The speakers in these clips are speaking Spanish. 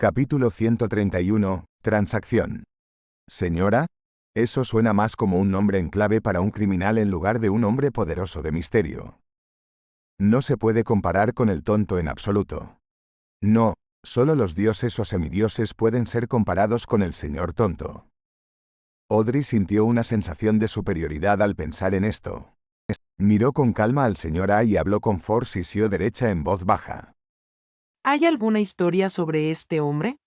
Capítulo 131. Transacción. Señora, eso suena más como un nombre en clave para un criminal en lugar de un hombre poderoso de misterio. No se puede comparar con el tonto en absoluto. No, solo los dioses o semidioses pueden ser comparados con el señor tonto. Audrey sintió una sensación de superioridad al pensar en esto. Miró con calma al señor A y habló con Force y Sio derecha en voz baja. ¿Hay alguna historia sobre este hombre?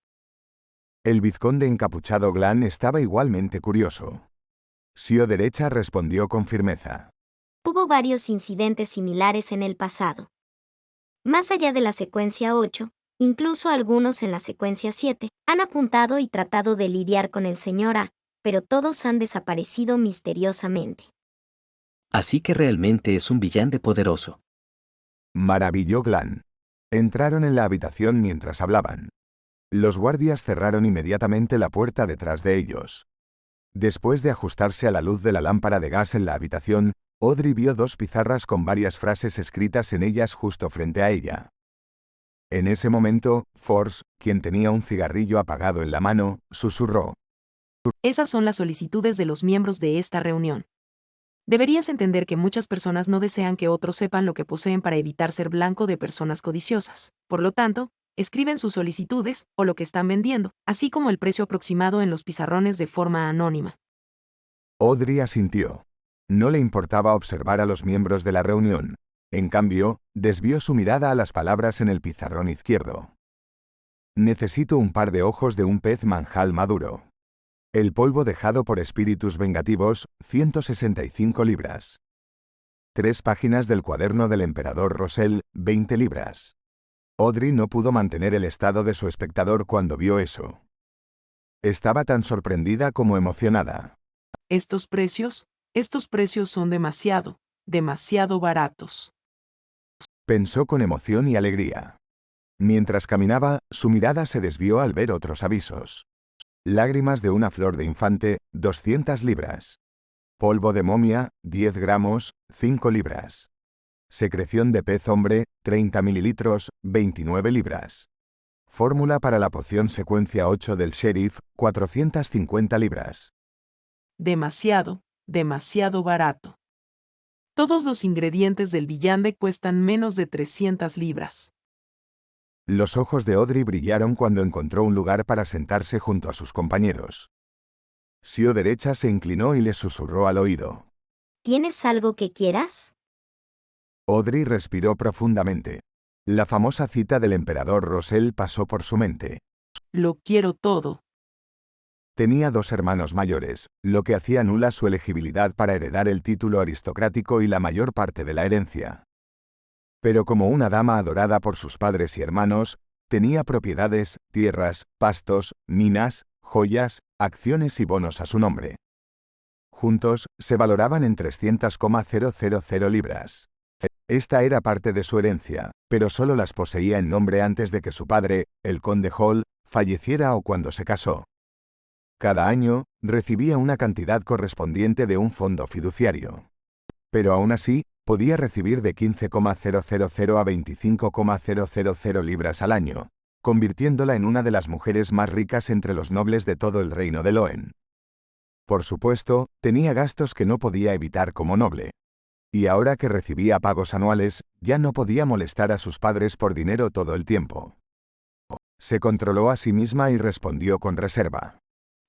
El vizconde encapuchado Glan estaba igualmente curioso. Sio derecha respondió con firmeza. Hubo varios incidentes similares en el pasado. Más allá de la secuencia 8, incluso algunos en la secuencia 7, han apuntado y tratado de lidiar con el señor A, pero todos han desaparecido misteriosamente. Así que realmente es un villano poderoso. Maravilló Glan. Entraron en la habitación mientras hablaban. Los guardias cerraron inmediatamente la puerta detrás de ellos. Después de ajustarse a la luz de la lámpara de gas en la habitación, Audrey vio dos pizarras con varias frases escritas en ellas justo frente a ella. En ese momento, Force, quien tenía un cigarrillo apagado en la mano, susurró. Esas son las solicitudes de los miembros de esta reunión. Deberías entender que muchas personas no desean que otros sepan lo que poseen para evitar ser blanco de personas codiciosas. Por lo tanto, escriben sus solicitudes o lo que están vendiendo, así como el precio aproximado en los pizarrones de forma anónima. Audrey asintió. No le importaba observar a los miembros de la reunión. En cambio, desvió su mirada a las palabras en el pizarrón izquierdo. Necesito un par de ojos de un pez manjal maduro. El polvo dejado por espíritus vengativos, 165 libras. 3 páginas del cuaderno del emperador Rosell, 20 libras. Audrey no pudo mantener el estado de su espectador cuando vio eso. Estaba tan sorprendida como emocionada. Estos precios son demasiado baratos. Pensó con emoción y alegría. Mientras caminaba, su mirada se desvió al ver otros avisos. Lágrimas de una flor de infante, 200 libras. Polvo de momia, 10 gramos, 5 libras. Secreción de pez hombre, 30 mililitros, 29 libras. Fórmula para la poción secuencia 8 del sheriff, 450 libras. Demasiado barato. Todos los ingredientes del villande cuestan menos de 300 libras. Los ojos de Audrey brillaron cuando encontró un lugar para sentarse junto a sus compañeros. Sio derecha se inclinó y le susurró al oído. ¿Tienes algo que quieras? Audrey respiró profundamente. La famosa cita del emperador Rosell pasó por su mente. Lo quiero todo. Tenía 2 hermanos mayores, lo que hacía nula su elegibilidad para heredar el título aristocrático y la mayor parte de la herencia. Pero como una dama adorada por sus padres y hermanos, tenía propiedades, tierras, pastos, minas, joyas, acciones y bonos a su nombre. Juntos, se valoraban en 300,000 libras. Esta era parte de su herencia, pero solo las poseía en nombre antes de que su padre, el conde Hall, falleciera o cuando se casó. Cada año, recibía una cantidad correspondiente de un fondo fiduciario. Pero aún así, podía recibir de 15,000 a 25,000 libras al año, convirtiéndola en una de las mujeres más ricas entre los nobles de todo el reino de Loen. Por supuesto, tenía gastos que no podía evitar como noble. Y ahora que recibía pagos anuales, ya no podía molestar a sus padres por dinero todo el tiempo. Se controló a sí misma y respondió con reserva.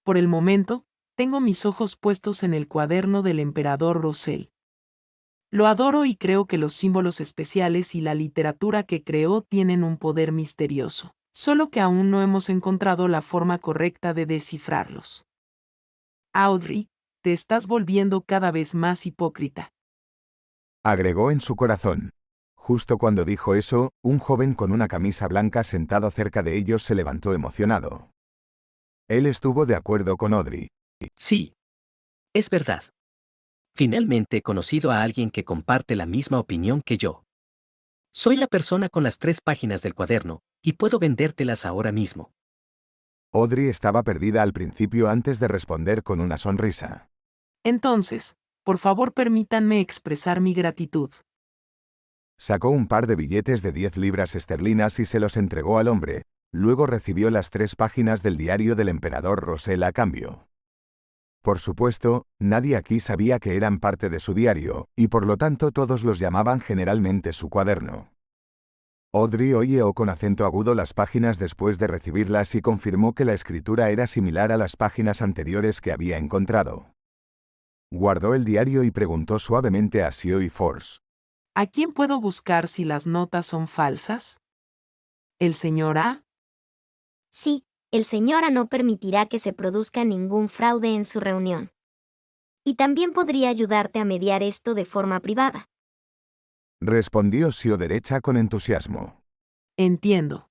Por el momento, tengo mis ojos puestos en el cuaderno del emperador Rosell. Lo adoro y creo que los símbolos especiales y la literatura que creó tienen un poder misterioso, solo que aún no hemos encontrado la forma correcta de descifrarlos. Audrey, te estás volviendo cada vez más hipócrita. Agregó en su corazón. Justo cuando dijo eso, un joven con una camisa blanca sentado cerca de ellos se levantó emocionado. Él estuvo de acuerdo con Audrey. Sí. Es verdad. Finalmente he conocido a alguien que comparte la misma opinión que yo. Soy la persona con las 3 páginas del cuaderno, y puedo vendértelas ahora mismo. Audrey estaba perdida al principio antes de responder con una sonrisa. Entonces, por favor permítanme expresar mi gratitud. Sacó un par de billetes de 10 libras esterlinas y se los entregó al hombre, luego recibió las 3 páginas del diario del emperador Russell a cambio. Por supuesto, nadie aquí sabía que eran parte de su diario, y por lo tanto todos los llamaban generalmente su cuaderno. Audrey oyó con acento agudo las páginas después de recibirlas y confirmó que la escritura era similar a las páginas anteriores que había encontrado. Guardó el diario y preguntó suavemente a Sio y Force. ¿A quién puedo buscar si las notas son falsas? ¿El señor A? Sí, el señor A no permitirá que se produzca ningún fraude en su reunión. Y también podría ayudarte a mediar esto de forma privada. Respondió Sio derecha con entusiasmo. Entiendo.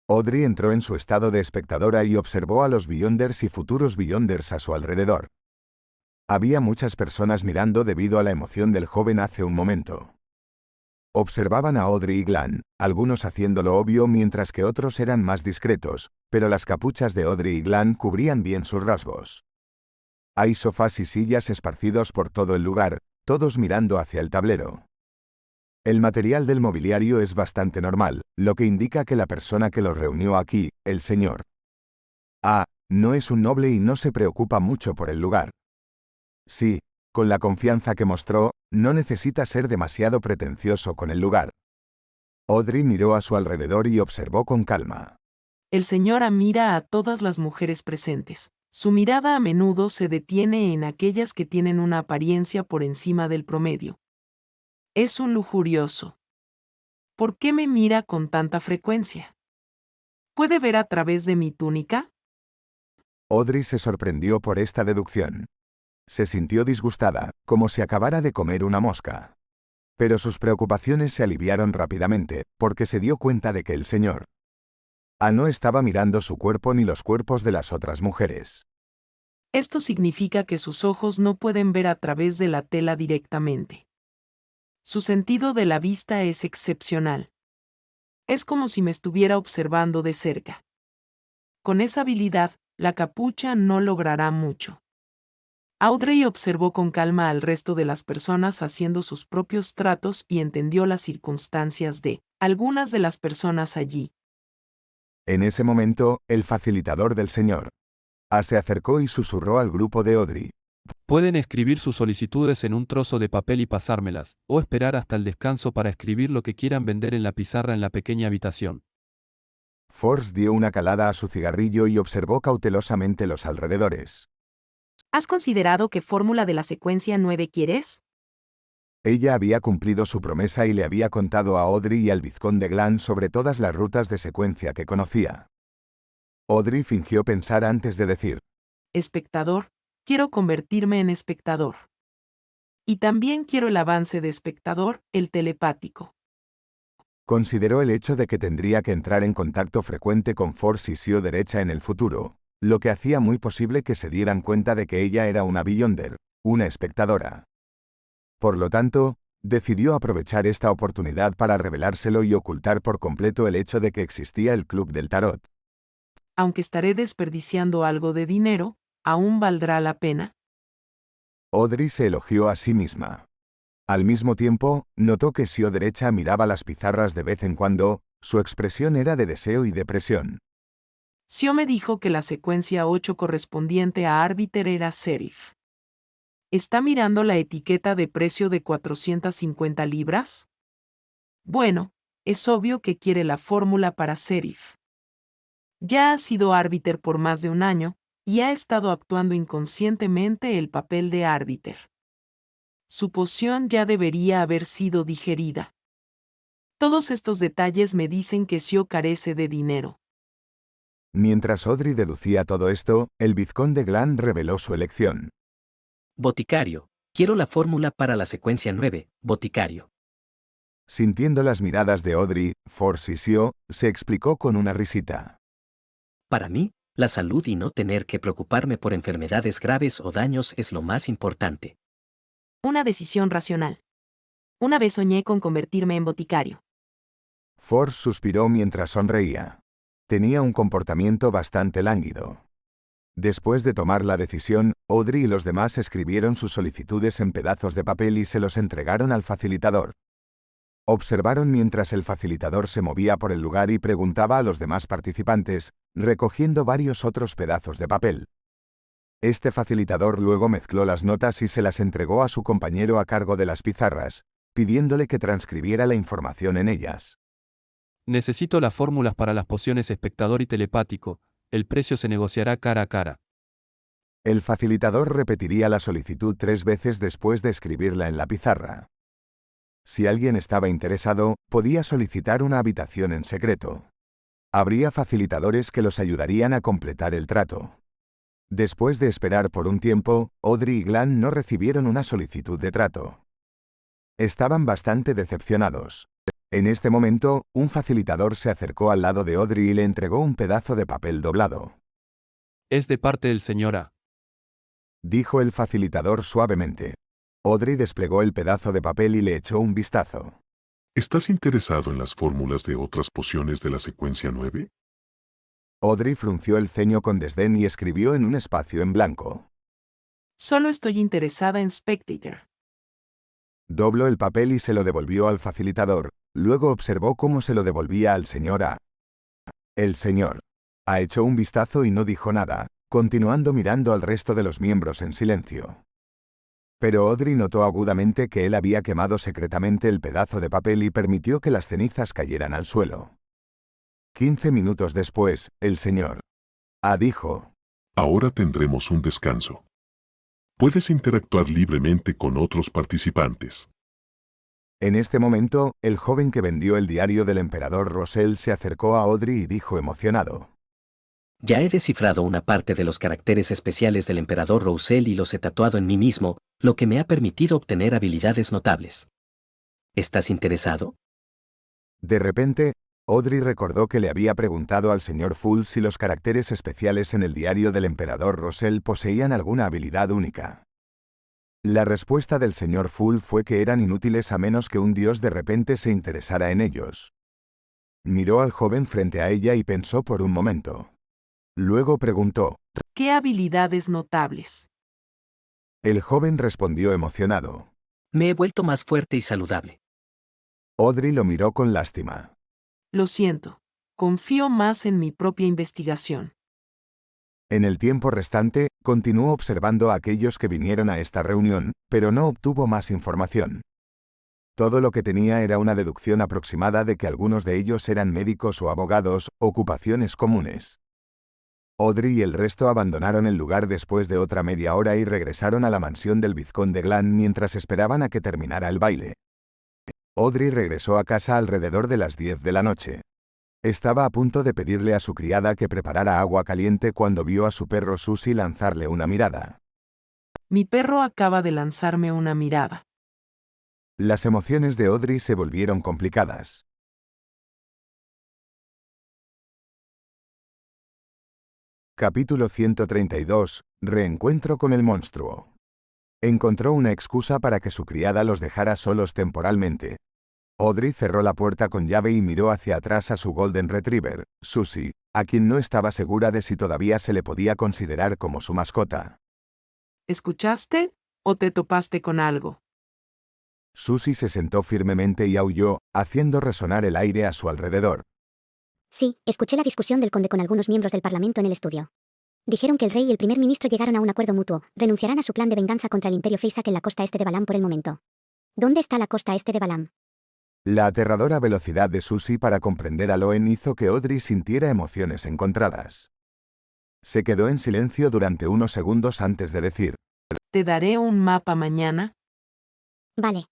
Audrey entró en su estado de espectadora y observó a los Beyonders y futuros Beyonders a su alrededor. Había muchas personas mirando debido a la emoción del joven hace un momento. Observaban a Audrey y Glan, algunos haciendo lo obvio mientras que otros eran más discretos, pero las capuchas de Audrey y Glan cubrían bien sus rasgos. Hay sofás y sillas esparcidos por todo el lugar, todos mirando hacia el tablero. El material del mobiliario es bastante normal, lo que indica que la persona que los reunió aquí, el señor A, no es un noble y no se preocupa mucho por el lugar. Sí, con la confianza que mostró, no necesita ser demasiado pretencioso con el lugar. Audrey miró a su alrededor y observó con calma. El señor A mira a todas las mujeres presentes. Su mirada a menudo se detiene en aquellas que tienen una apariencia por encima del promedio. Es un lujurioso. ¿Por qué me mira con tanta frecuencia? ¿Puede ver a través de mi túnica? Audrey se sorprendió por esta deducción. Se sintió disgustada, como si acabara de comer una mosca. Pero sus preocupaciones se aliviaron rápidamente, porque se dio cuenta de que el señor A no estaba mirando su cuerpo ni los cuerpos de las otras mujeres. Esto significa que sus ojos no pueden ver a través de la tela directamente. Su sentido de la vista es excepcional. Es como si me estuviera observando de cerca. Con esa habilidad, la capucha no logrará mucho. Audrey observó con calma al resto de las personas haciendo sus propios tratos y entendió las circunstancias de algunas de las personas allí. En ese momento, el facilitador del señor A se acercó y susurró al grupo de Audrey. Pueden escribir sus solicitudes en un trozo de papel y pasármelas, o esperar hasta el descanso para escribir lo que quieran vender en la pizarra en la pequeña habitación. Force dio una calada a su cigarrillo y observó cautelosamente los alrededores. ¿Has considerado qué fórmula de la secuencia 9 quieres? Ella había cumplido su promesa y le había contado a Audrey y al vizconde Glan sobre todas las rutas de secuencia que conocía. Audrey fingió pensar antes de decir. Espectador, quiero convertirme en espectador. Y también quiero el avance de espectador, el telepático. Consideró el hecho de que tendría que entrar en contacto frecuente con Force y Sio derecha en el futuro, lo que hacía muy posible que se dieran cuenta de que ella era una Beyonder, una espectadora. Por lo tanto, decidió aprovechar esta oportunidad para revelárselo y ocultar por completo el hecho de que existía el Club del Tarot. Aunque estaré desperdiciando algo de dinero, ¿aún valdrá la pena? Audrey se elogió a sí misma. Al mismo tiempo, notó que Sio derecha miraba las pizarras de vez en cuando, su expresión era de deseo y depresión. Sio me dijo que la secuencia 8 correspondiente a Árbiter era Serif. ¿Está mirando la etiqueta de precio de 450 libras? Bueno, es obvio que quiere la fórmula para Serif. Ya ha sido árbiter por más de un año, y ha estado actuando inconscientemente el papel de árbiter. Su poción ya debería haber sido digerida. Todos estos detalles me dicen que Sio carece de dinero. Mientras Audrey deducía todo esto, el vizconde Glan reveló su elección. Boticario. Quiero la fórmula para la secuencia 9, boticario. Sintiendo las miradas de Audrey, Force y Sio, se explicó con una risita. Para mí, la salud y no tener que preocuparme por enfermedades graves o daños es lo más importante. Una decisión racional. Una vez soñé con convertirme en boticario. Force suspiró mientras sonreía. Tenía un comportamiento bastante lánguido. Después de tomar la decisión, Audrey y los demás escribieron sus solicitudes en pedazos de papel y se los entregaron al facilitador. Observaron mientras el facilitador se movía por el lugar y preguntaba a los demás participantes, recogiendo varios otros pedazos de papel. Este facilitador luego mezcló las notas y se las entregó a su compañero a cargo de las pizarras, pidiéndole que transcribiera la información en ellas. Necesito las fórmulas para las pociones espectador y telepático. El precio se negociará cara a cara. El facilitador repetiría la solicitud 3 veces después de escribirla en la pizarra. Si alguien estaba interesado, podía solicitar una habitación en secreto. Habría facilitadores que los ayudarían a completar el trato. Después de esperar por un tiempo, Audrey y Glenn no recibieron una solicitud de trato. Estaban bastante decepcionados. En este momento, un facilitador se acercó al lado de Audrey y le entregó un pedazo de papel doblado. Es de parte del señor A. Dijo el facilitador suavemente. Audrey desplegó el pedazo de papel y le echó un vistazo. ¿Estás interesado en las fórmulas de otras pociones de la secuencia 9? Audrey frunció el ceño con desdén y escribió en un espacio en blanco. Solo estoy interesada en Spectator. Dobló el papel y se lo devolvió al facilitador, luego observó cómo se lo devolvía al señor A. El señor A echó un vistazo y no dijo nada, continuando mirando al resto de los miembros en silencio. Pero Audrey notó agudamente que él había quemado secretamente el pedazo de papel y permitió que las cenizas cayeran al suelo. 15 minutos después, el señor A dijo: Ahora tendremos un descanso. Puedes interactuar libremente con otros participantes. En este momento, el joven que vendió el diario del emperador Rosell se acercó a Audrey y dijo emocionado: Ya he descifrado una parte de los caracteres especiales del emperador Roussel y los he tatuado en mí mismo, lo que me ha permitido obtener habilidades notables. ¿Estás interesado? De repente, Audrey recordó que le había preguntado al señor Full si los caracteres especiales en el diario del emperador Rosell poseían alguna habilidad única. La respuesta del señor Full fue que eran inútiles a menos que un dios de repente se interesara en ellos. Miró al joven frente a ella y pensó por un momento. Luego preguntó: ¿Qué habilidades notables? El joven respondió emocionado. Me he vuelto más fuerte y saludable. Audrey lo miró con lástima. Lo siento. Confío más en mi propia investigación. En el tiempo restante, continuó observando a aquellos que vinieron a esta reunión, pero no obtuvo más información. Todo lo que tenía era una deducción aproximada de que algunos de ellos eran médicos o abogados, ocupaciones comunes. Audrey y el resto abandonaron el lugar después de otra media hora y regresaron a la mansión del vizconde Glan mientras esperaban a que terminara el baile. Audrey regresó a casa alrededor de las 10 de la noche. Estaba a punto de pedirle a su criada que preparara agua caliente cuando vio a su perro Susie lanzarle una mirada. Mi perro acaba de lanzarme una mirada. Las emociones de Audrey se volvieron complicadas. Capítulo 132. Reencuentro con el monstruo. Encontró una excusa para que su criada los dejara solos temporalmente. Audrey cerró la puerta con llave y miró hacia atrás a su Golden Retriever, Susie, a quien no estaba segura de si todavía se le podía considerar como su mascota. ¿Escuchaste? ¿O te topaste con algo? Susie se sentó firmemente y aulló, haciendo resonar el aire a su alrededor. Sí, escuché la discusión del conde con algunos miembros del Parlamento en el estudio. Dijeron que el rey y el primer ministro llegaron a un acuerdo mutuo, renunciarán a su plan de venganza contra el imperio Feysak en la costa este de Balam por el momento. ¿Dónde está la costa este de Balam? La aterradora velocidad de Susie para comprender a Loen hizo que Audrey sintiera emociones encontradas. Se quedó en silencio durante unos segundos antes de decir: ¿Te daré un mapa mañana? Vale.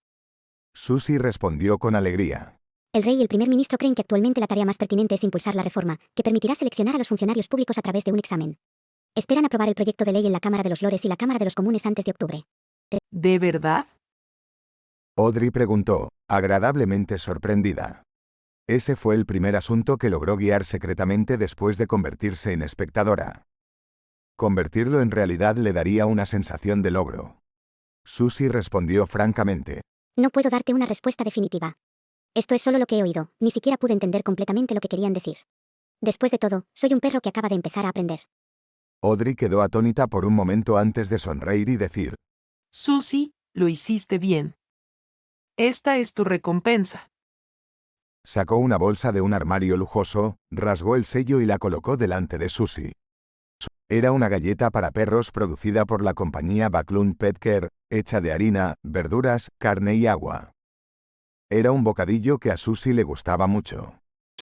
Susie respondió con alegría. El rey y el primer ministro creen que actualmente la tarea más pertinente es impulsar la reforma, que permitirá seleccionar a los funcionarios públicos a través de un examen. Esperan aprobar el proyecto de ley en la Cámara de los Lores y la Cámara de los Comunes antes de octubre. ¿De verdad? Audrey preguntó, agradablemente sorprendida. Ese fue el primer asunto que logró guiar secretamente después de convertirse en espectadora. Convertirlo en realidad le daría una sensación de logro. Susie respondió francamente. No puedo darte una respuesta definitiva. Esto es solo lo que he oído, ni siquiera pude entender completamente lo que querían decir. Después de todo, soy un perro que acaba de empezar a aprender. Audrey quedó atónita por un momento antes de sonreír y decir: Susie, lo hiciste bien. Esta es tu recompensa. Sacó una bolsa de un armario lujoso, rasgó el sello y la colocó delante de Susie. Era una galleta para perros producida por la compañía Backlund Pet Care, hecha de harina, verduras, carne y agua. Era un bocadillo que a Susie le gustaba mucho.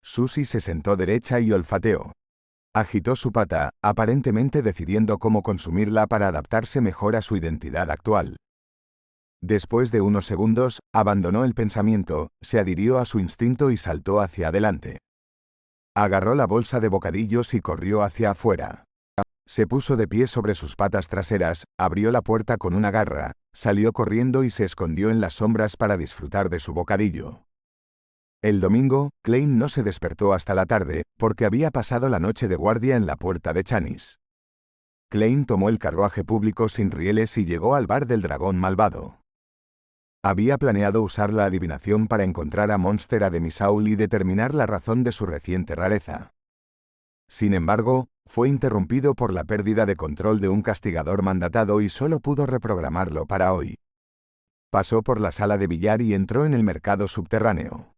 Susie se sentó derecha y olfateó. Agitó su pata, aparentemente decidiendo cómo consumirla para adaptarse mejor a su identidad actual. Después de unos segundos, abandonó el pensamiento, se adhirió a su instinto y saltó hacia adelante. Agarró la bolsa de bocadillos y corrió hacia afuera. Se puso de pie sobre sus patas traseras, abrió la puerta con una garra, salió corriendo y se escondió en las sombras para disfrutar de su bocadillo. El domingo, Klein no se despertó hasta la tarde, porque había pasado la noche de guardia en la puerta de Chanis. Klein tomó el carruaje público sin rieles y llegó al bar del dragón malvado. Había planeado usar la adivinación para encontrar a Monster Ademisaul y determinar la razón de su reciente rareza. Sin embargo, fue interrumpido por la pérdida de control de un castigador mandatado y solo pudo reprogramarlo para hoy. Pasó por la sala de billar y entró en el mercado subterráneo.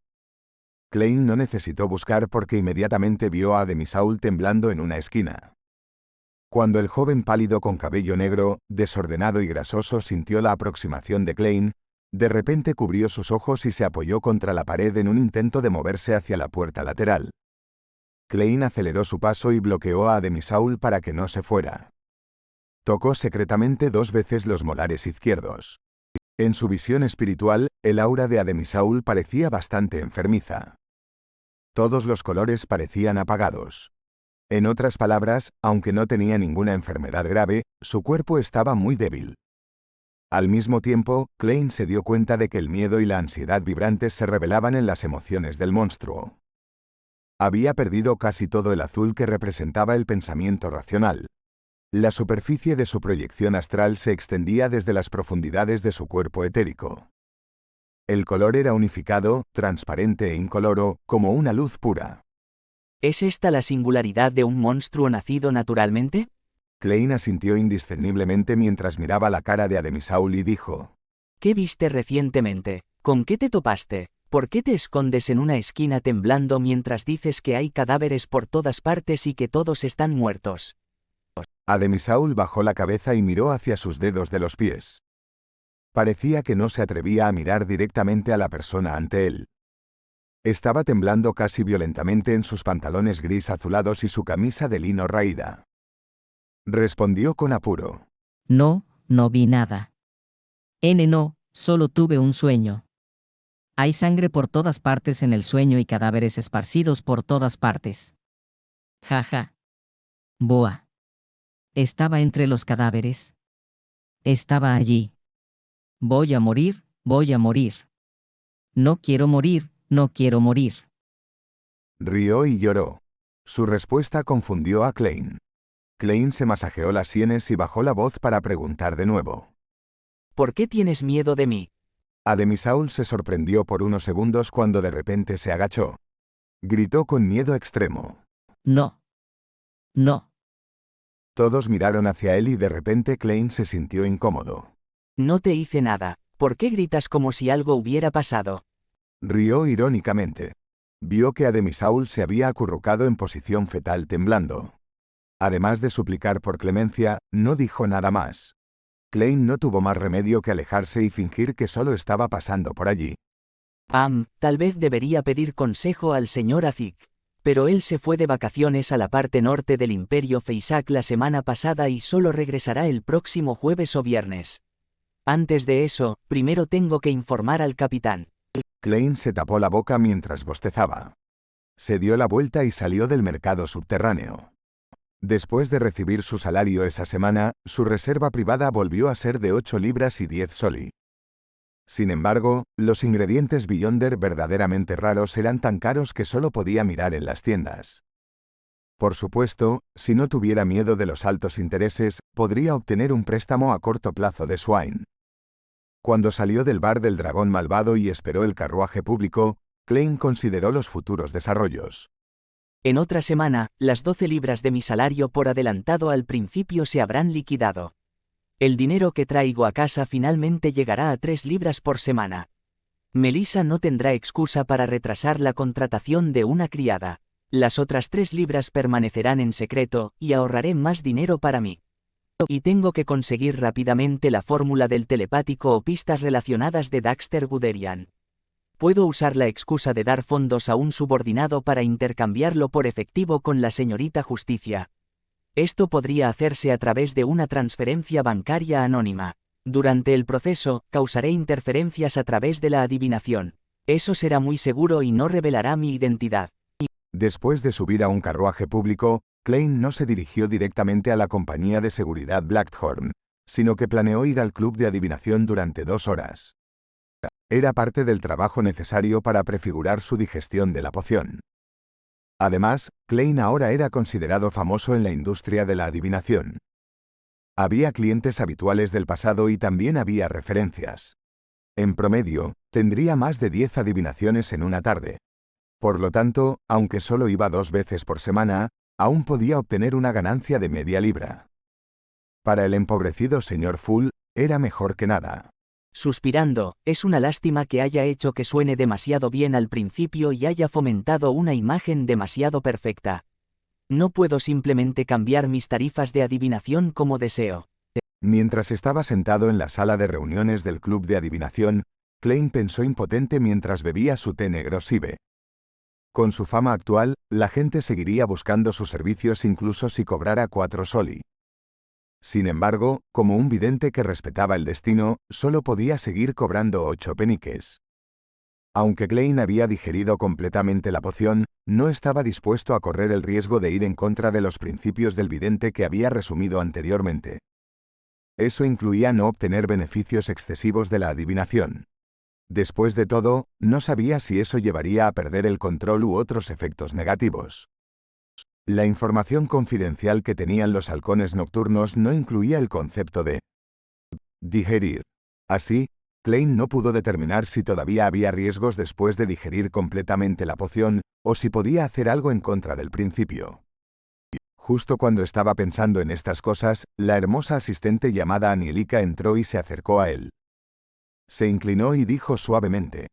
Klein no necesitó buscar porque inmediatamente vio a Ademisaul temblando en una esquina. Cuando el joven pálido con cabello negro, desordenado y grasoso sintió la aproximación de Klein, de repente cubrió sus ojos y se apoyó contra la pared en un intento de moverse hacia la puerta lateral. Klein aceleró su paso y bloqueó a Ademisaul para que no se fuera. Tocó secretamente 2 veces los molares izquierdos. En su visión espiritual, el aura de Ademisaul parecía bastante enfermiza. Todos los colores parecían apagados. En otras palabras, aunque no tenía ninguna enfermedad grave, su cuerpo estaba muy débil. Al mismo tiempo, Klein se dio cuenta de que el miedo y la ansiedad vibrantes se revelaban en las emociones del monstruo. Había perdido casi todo el azul que representaba el pensamiento racional. La superficie de su proyección astral se extendía desde las profundidades de su cuerpo etérico. El color era unificado, transparente e incoloro, como una luz pura. ¿Es esta la singularidad de un monstruo nacido naturalmente? Klein asintió indiscerniblemente mientras miraba la cara de Ademisaul y dijo: ¿Qué viste recientemente? ¿Con qué te topaste? ¿Por qué te escondes en una esquina temblando mientras dices que hay cadáveres por todas partes y que todos están muertos? Ademisaul bajó la cabeza y miró hacia sus dedos de los pies. Parecía que no se atrevía a mirar directamente a la persona ante él. Estaba temblando casi violentamente en sus pantalones gris azulados y su camisa de lino raída. Respondió con apuro: No, no vi nada. No, solo tuve un sueño. Hay sangre por todas partes en el sueño y cadáveres esparcidos por todas partes. Jaja. Boa. Estaba entre los cadáveres. Estaba allí. Voy a morir, voy a morir. No quiero morir, no quiero morir. Rió y lloró. Su respuesta confundió a Klein. Klein se masajeó las sienes y bajó la voz para preguntar de nuevo: ¿Por qué tienes miedo de mí? Ademisaul se sorprendió por unos segundos cuando de repente se agachó. Gritó con miedo extremo: No. No. Todos miraron hacia él y de repente Klein se sintió incómodo. No te hice nada. ¿Por qué gritas como si algo hubiera pasado? Rió irónicamente. Vio que Ademisaul se había acurrucado en posición fetal temblando. Además de suplicar por clemencia, no dijo nada más. Klein no tuvo más remedio que alejarse y fingir que solo estaba pasando por allí. Tal vez debería pedir consejo al señor Azik. Pero él se fue de vacaciones a la parte norte del Imperio Feisak la semana pasada y solo regresará el próximo jueves o viernes. Antes de eso, primero tengo que informar al capitán. Klein se tapó la boca mientras bostezaba. Se dio la vuelta y salió del mercado subterráneo. Después de recibir su salario esa semana, su reserva privada volvió a ser de 8 libras y 10 soli. Sin embargo, los ingredientes Beyonder verdaderamente raros eran tan caros que solo podía mirar en las tiendas. Por supuesto, si no tuviera miedo de los altos intereses, podría obtener un préstamo a corto plazo de Swain. Cuando salió del bar del dragón malvado y esperó el carruaje público, Klein consideró los futuros desarrollos. En otra semana, las 12 libras de mi salario por adelantado al principio se habrán liquidado. El dinero que traigo a casa finalmente llegará a 3 libras por semana. Melissa no tendrá excusa para retrasar la contratación de una criada. Las otras 3 libras permanecerán en secreto, y ahorraré más dinero para mí. Y tengo que conseguir rápidamente la fórmula del telepático o pistas relacionadas de Daxter Guderian. Puedo usar la excusa de dar fondos a un subordinado para intercambiarlo por efectivo con la señorita Justicia. Esto podría hacerse a través de una transferencia bancaria anónima. Durante el proceso, causaré interferencias a través de la adivinación. Eso será muy seguro y no revelará mi identidad. Después de subir a un carruaje público, Klein no se dirigió directamente a la compañía de seguridad Blackthorn, sino que planeó ir al club de adivinación durante 2 horas. Era parte del trabajo necesario para prefigurar su digestión de la poción. Además, Klein ahora era considerado famoso en la industria de la adivinación. Había clientes habituales del pasado y también había referencias. En promedio, tendría más de 10 adivinaciones en una tarde. Por lo tanto, aunque solo iba 2 veces por semana, aún podía obtener una ganancia de media libra. Para el empobrecido señor Full, era mejor que nada. Suspirando, es una lástima que haya hecho que suene demasiado bien al principio y haya fomentado una imagen demasiado perfecta. No puedo simplemente cambiar mis tarifas de adivinación como deseo. Mientras estaba sentado en la sala de reuniones del club de adivinación, Klein pensó impotente mientras bebía su té negro Sibe. Con su fama actual, la gente seguiría buscando sus servicios incluso si cobrara 4 soli. Sin embargo, como un vidente que respetaba el destino, solo podía seguir cobrando 8 peniques. Aunque Klein había digerido completamente la poción, no estaba dispuesto a correr el riesgo de ir en contra de los principios del vidente que había resumido anteriormente. Eso incluía no obtener beneficios excesivos de la adivinación. Después de todo, no sabía si eso llevaría a perder el control u otros efectos negativos. La información confidencial que tenían los halcones nocturnos no incluía el concepto de digerir. Así, Klein no pudo determinar si todavía había riesgos después de digerir completamente la poción, o si podía hacer algo en contra del principio. Justo cuando estaba pensando en estas cosas, la hermosa asistente llamada Anielika entró y se acercó a él. Se inclinó y dijo suavemente: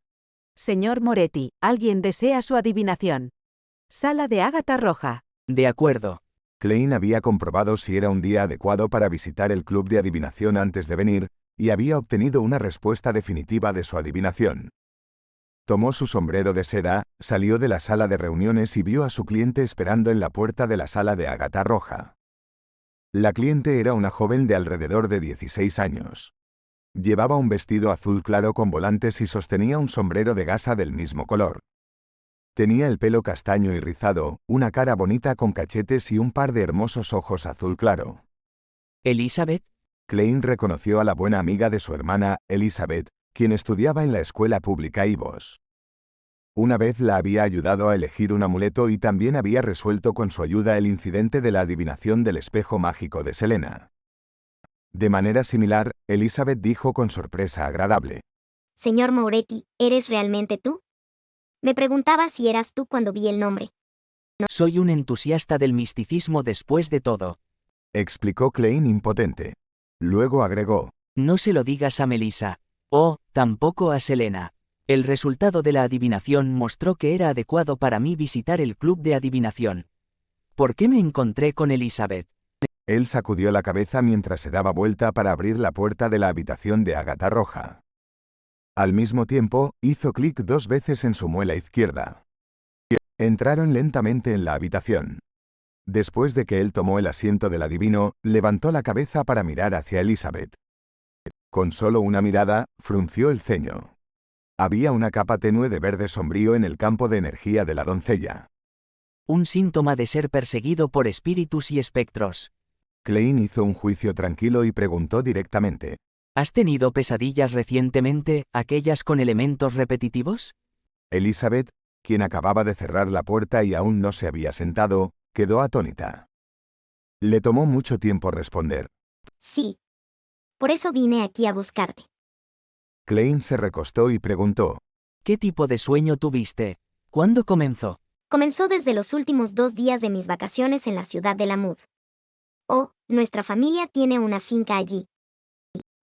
Señor Moretti, alguien desea su adivinación. Sala de Ágata Roja. De acuerdo. Klein había comprobado si era un día adecuado para visitar el club de adivinación antes de venir, y había obtenido una respuesta definitiva de su adivinación. Tomó su sombrero de seda, salió de la sala de reuniones y vio a su cliente esperando en la puerta de la sala de Ágata Roja. La cliente era una joven de alrededor de 16 años. Llevaba un vestido azul claro con volantes y sostenía un sombrero de gasa del mismo color. Tenía el pelo castaño y rizado, una cara bonita con cachetes y un par de hermosos ojos azul claro. ¿Elizabeth? Klein reconoció a la buena amiga de su hermana, Elizabeth, quien estudiaba en la escuela pública Ivos. Una vez la había ayudado a elegir un amuleto y también había resuelto con su ayuda el incidente de la adivinación del espejo mágico de Selena. De manera similar, Elizabeth dijo con sorpresa agradable: Señor Moretti, ¿eres realmente tú? Me preguntaba si eras tú cuando vi el nombre. Soy un entusiasta del misticismo después de todo. Explicó Klein impotente. Luego agregó: No se lo digas a Melissa. O, tampoco a Selena. El resultado de la adivinación mostró que era adecuado para mí visitar el club de adivinación. ¿Por qué me encontré con Elizabeth? Él sacudió la cabeza mientras se daba vuelta para abrir la puerta de la habitación de Ágata Roja. Al mismo tiempo, hizo clic 2 veces en su muela izquierda. Entraron lentamente en la habitación. Después de que él tomó el asiento del adivino, levantó la cabeza para mirar hacia Elizabeth. Con solo una mirada, frunció el ceño. Había una capa tenue de verde sombrío en el campo de energía de la doncella. Un síntoma de ser perseguido por espíritus y espectros. Klein hizo un juicio tranquilo y preguntó directamente: ¿Has tenido pesadillas recientemente, aquellas con elementos repetitivos? Elizabeth, quien acababa de cerrar la puerta y aún no se había sentado, quedó atónita. Le tomó mucho tiempo responder. Sí. Por eso vine aquí a buscarte. Klein se recostó y preguntó: ¿Qué tipo de sueño tuviste? ¿Cuándo comenzó? Comenzó desde los últimos 2 días de mis vacaciones en la ciudad de Lamud. Oh, nuestra familia tiene una finca allí.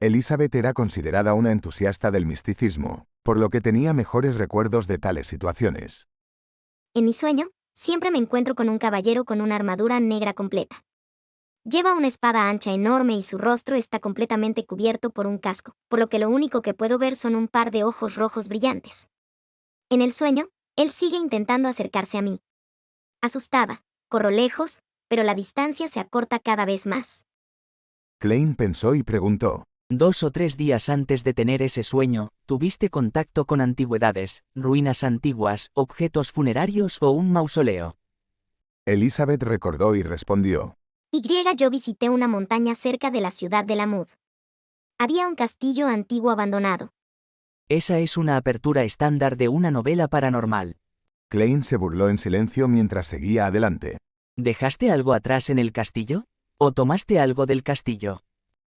Elizabeth era considerada una entusiasta del misticismo, por lo que tenía mejores recuerdos de tales situaciones. En mi sueño, siempre me encuentro con un caballero con una armadura negra completa. Lleva una espada ancha enorme y su rostro está completamente cubierto por un casco, por lo que lo único que puedo ver son un par de ojos rojos brillantes. En el sueño, él sigue intentando acercarse a mí. Asustada, corro lejos, pero la distancia se acorta cada vez más. Klein pensó y preguntó. 2 o 3 días antes de tener ese sueño, ¿tuviste contacto con antigüedades, ruinas antiguas, objetos funerarios o un mausoleo? Elizabeth recordó y respondió. Yo visité una montaña cerca de la ciudad de Lamud. Había un castillo antiguo abandonado. Esa es una apertura estándar de una novela paranormal. Klein se burló en silencio mientras seguía adelante. ¿Dejaste algo atrás en el castillo? ¿O tomaste algo del castillo?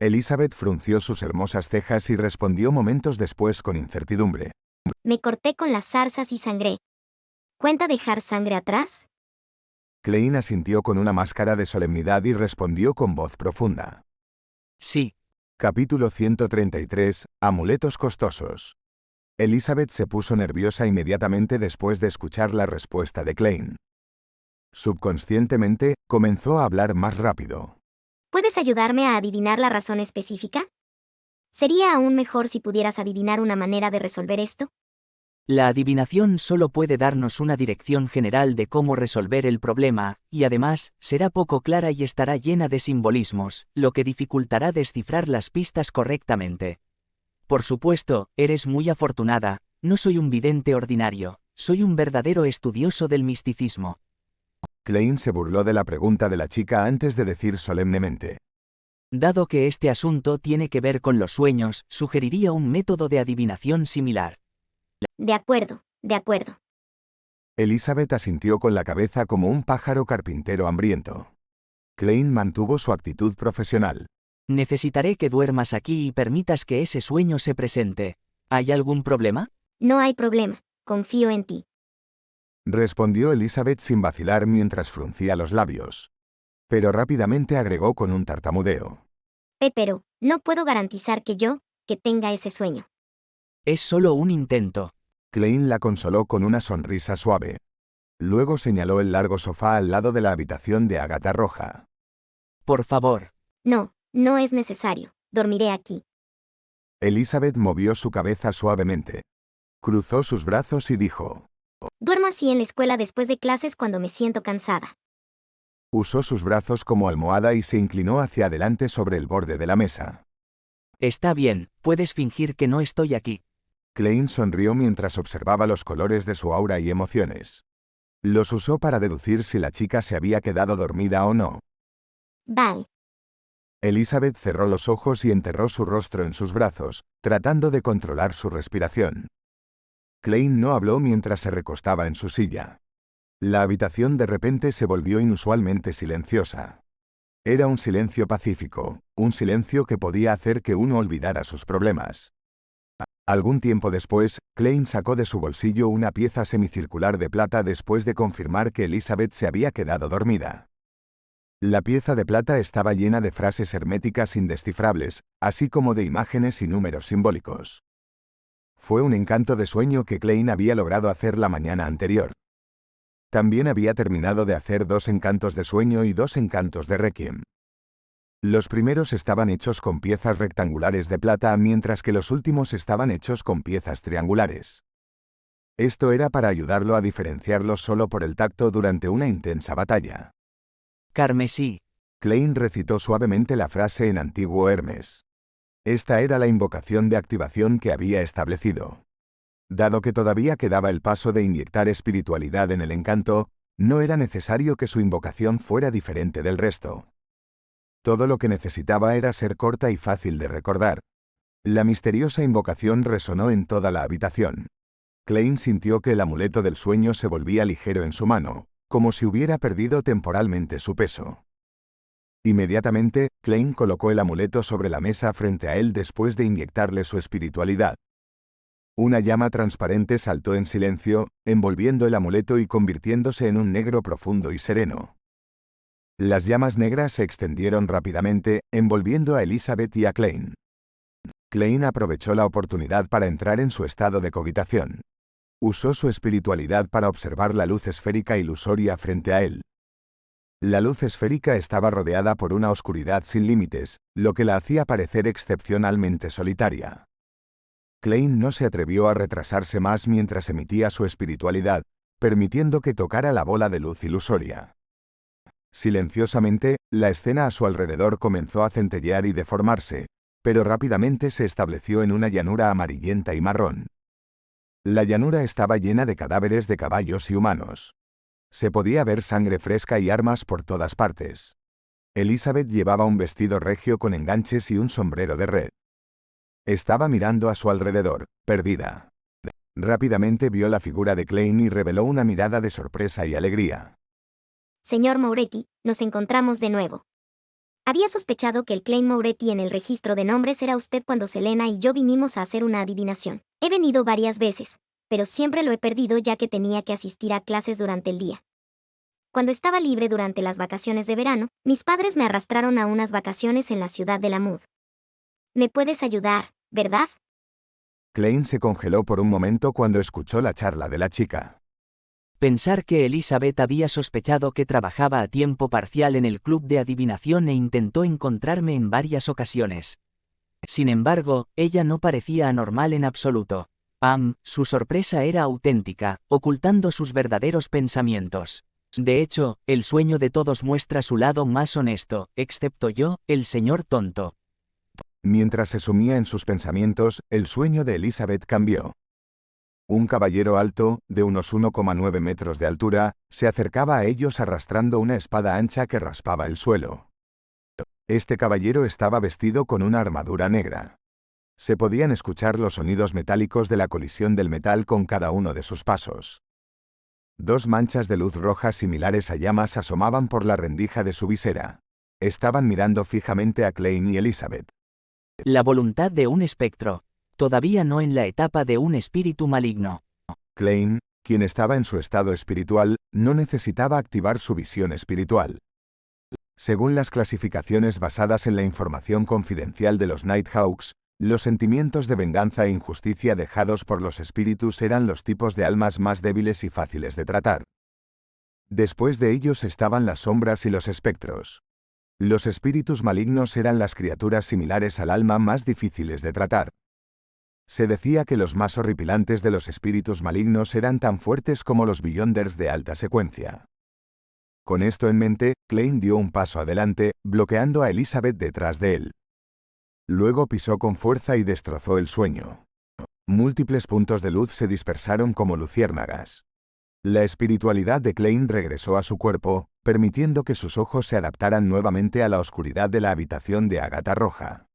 Elizabeth frunció sus hermosas cejas y respondió momentos después con incertidumbre. Me corté con las zarzas y sangré. ¿Cuenta dejar sangre atrás? Klein asintió con una máscara de solemnidad y respondió con voz profunda. Sí. Capítulo 133. Amuletos costosos. Elizabeth se puso nerviosa inmediatamente después de escuchar la respuesta de Klein. Subconscientemente, comenzó a hablar más rápido. ¿Puedes ayudarme a adivinar la razón específica? ¿Sería aún mejor si pudieras adivinar una manera de resolver esto? La adivinación solo puede darnos una dirección general de cómo resolver el problema, y además, será poco clara y estará llena de simbolismos, lo que dificultará descifrar las pistas correctamente. Por supuesto, eres muy afortunada, no soy un vidente ordinario, soy un verdadero estudioso del misticismo. Klein se burló de la pregunta de la chica antes de decir solemnemente. Dado que este asunto tiene que ver con los sueños, sugeriría un método de adivinación similar. De acuerdo, de acuerdo. Elizabeth asintió con la cabeza como un pájaro carpintero hambriento. Klein mantuvo su actitud profesional. Necesitaré que duermas aquí y permitas que ese sueño se presente. ¿Hay algún problema? No hay problema, confío en ti. Respondió Elizabeth sin vacilar mientras fruncía los labios. Pero rápidamente agregó con un tartamudeo. Pero, no puedo garantizar que tenga ese sueño. Es solo un intento. Klein la consoló con una sonrisa suave. Luego señaló el largo sofá al lado de la habitación de Ágata Roja. Por favor. No es necesario. Dormiré aquí. Elizabeth movió su cabeza suavemente. Cruzó sus brazos y dijo. Duermo así en la escuela después de clases cuando me siento cansada. Usó sus brazos como almohada y se inclinó hacia adelante sobre el borde de la mesa. Está bien, puedes fingir que no estoy aquí. Klein sonrió mientras observaba los colores de su aura y emociones. Los usó para deducir si la chica se había quedado dormida o no. Bye. Elizabeth cerró los ojos y enterró su rostro en sus brazos, tratando de controlar su respiración. Klein no habló mientras se recostaba en su silla. La habitación de repente se volvió inusualmente silenciosa. Era un silencio pacífico, un silencio que podía hacer que uno olvidara sus problemas. Algún tiempo después, Klein sacó de su bolsillo una pieza semicircular de plata después de confirmar que Elizabeth se había quedado dormida. La pieza de plata estaba llena de frases herméticas indescifrables, así como de imágenes y números simbólicos. Fue un encanto de sueño que Klein había logrado hacer la mañana anterior. También había terminado de hacer 2 encantos de sueño y 2 encantos de requiem. Los primeros estaban hechos con piezas rectangulares de plata, mientras que los últimos estaban hechos con piezas triangulares. Esto era para ayudarlo a diferenciarlos solo por el tacto durante una intensa batalla. Carmesí. Klein recitó suavemente la frase en antiguo Hermes. Esta era la invocación de activación que había establecido. Dado que todavía quedaba el paso de inyectar espiritualidad en el encanto, no era necesario que su invocación fuera diferente del resto. Todo lo que necesitaba era ser corta y fácil de recordar. La misteriosa invocación resonó en toda la habitación. Klein sintió que el amuleto del sueño se volvía ligero en su mano, como si hubiera perdido temporalmente su peso. Inmediatamente, Klein colocó el amuleto sobre la mesa frente a él después de inyectarle su espiritualidad. Una llama transparente saltó en silencio, envolviendo el amuleto y convirtiéndose en un negro profundo y sereno. Las llamas negras se extendieron rápidamente, envolviendo a Elizabeth y a Klein. Klein aprovechó la oportunidad para entrar en su estado de cogitación. Usó su espiritualidad para observar la luz esférica ilusoria frente a él. La luz esférica estaba rodeada por una oscuridad sin límites, lo que la hacía parecer excepcionalmente solitaria. Klein no se atrevió a retrasarse más mientras emitía su espiritualidad, permitiendo que tocara la bola de luz ilusoria. Silenciosamente, la escena a su alrededor comenzó a centellear y deformarse, pero rápidamente se estableció en una llanura amarillenta y marrón. La llanura estaba llena de cadáveres de caballos y humanos. Se podía ver sangre fresca y armas por todas partes. Elizabeth llevaba un vestido regio con enganches y un sombrero de red. Estaba mirando a su alrededor, perdida. Rápidamente vio la figura de Klein y reveló una mirada de sorpresa y alegría. Señor Moretti, nos encontramos de nuevo. Había sospechado que el Klein Moretti en el registro de nombres era usted cuando Selena y yo vinimos a hacer una adivinación. He venido varias veces, pero siempre lo he perdido ya que tenía que asistir a clases durante el día. Cuando estaba libre durante las vacaciones de verano, mis padres me arrastraron a unas vacaciones en la ciudad de Lamud. ¿Me puedes ayudar, verdad? Klein se congeló por un momento cuando escuchó la charla de la chica. Pensar que Elizabeth había sospechado que trabajaba a tiempo parcial en el club de adivinación e intentó encontrarme en varias ocasiones. Sin embargo, ella no parecía anormal en absoluto. Su sorpresa era auténtica, ocultando sus verdaderos pensamientos. De hecho, el sueño de todos muestra su lado más honesto, excepto yo, el señor tonto. Mientras se sumía en sus pensamientos, el sueño de Elizabeth cambió. Un caballero alto, de unos 1,9 metros de altura, se acercaba a ellos arrastrando una espada ancha que raspaba el suelo. Este caballero estaba vestido con una armadura negra. Se podían escuchar los sonidos metálicos de la colisión del metal con cada uno de sus pasos. Dos manchas de luz roja similares a llamas asomaban por la rendija de su visera. Estaban mirando fijamente a Klein y Elizabeth. La voluntad de un espectro. Todavía no en la etapa de un espíritu maligno. Klein, quien estaba en su estado espiritual, no necesitaba activar su visión espiritual. Según las clasificaciones basadas en la información confidencial de los Nighthawks, los sentimientos de venganza e injusticia dejados por los espíritus eran los tipos de almas más débiles y fáciles de tratar. Después de ellos estaban las sombras y los espectros. Los espíritus malignos eran las criaturas similares al alma más difíciles de tratar. Se decía que los más horripilantes de los espíritus malignos eran tan fuertes como los Beyonders de alta secuencia. Con esto en mente, Klein dio un paso adelante, bloqueando a Elizabeth detrás de él. Luego pisó con fuerza y destrozó el sueño. Múltiples puntos de luz se dispersaron como luciérnagas. La espiritualidad de Klein regresó a su cuerpo, permitiendo que sus ojos se adaptaran nuevamente a la oscuridad de la habitación de ágata roja.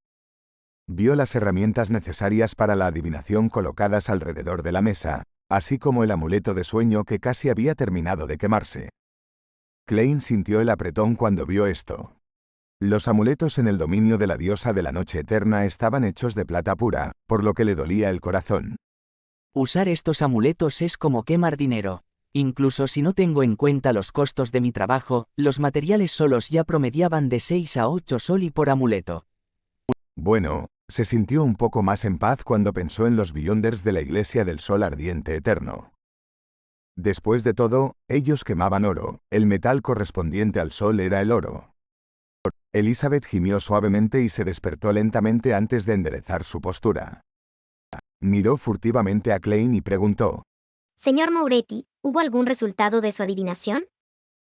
Vio las herramientas necesarias para la adivinación colocadas alrededor de la mesa, así como el amuleto de sueño que casi había terminado de quemarse. Klein sintió el apretón cuando vio esto. Los amuletos en el dominio de la diosa de la noche eterna estaban hechos de plata pura, por lo que le dolía el corazón. Usar estos amuletos es como quemar dinero. Incluso si no tengo en cuenta los costos de mi trabajo, los materiales solos ya promediaban de 6 a 8 soli por amuleto. Bueno, se sintió un poco más en paz cuando pensó en los Beyonders de la Iglesia del Sol Ardiente Eterno. Después de todo, ellos quemaban oro, el metal correspondiente al sol era el oro. Elizabeth gimió suavemente y se despertó lentamente antes de enderezar su postura. Miró furtivamente a Klein y preguntó: Señor Moretti, ¿hubo algún resultado de su adivinación?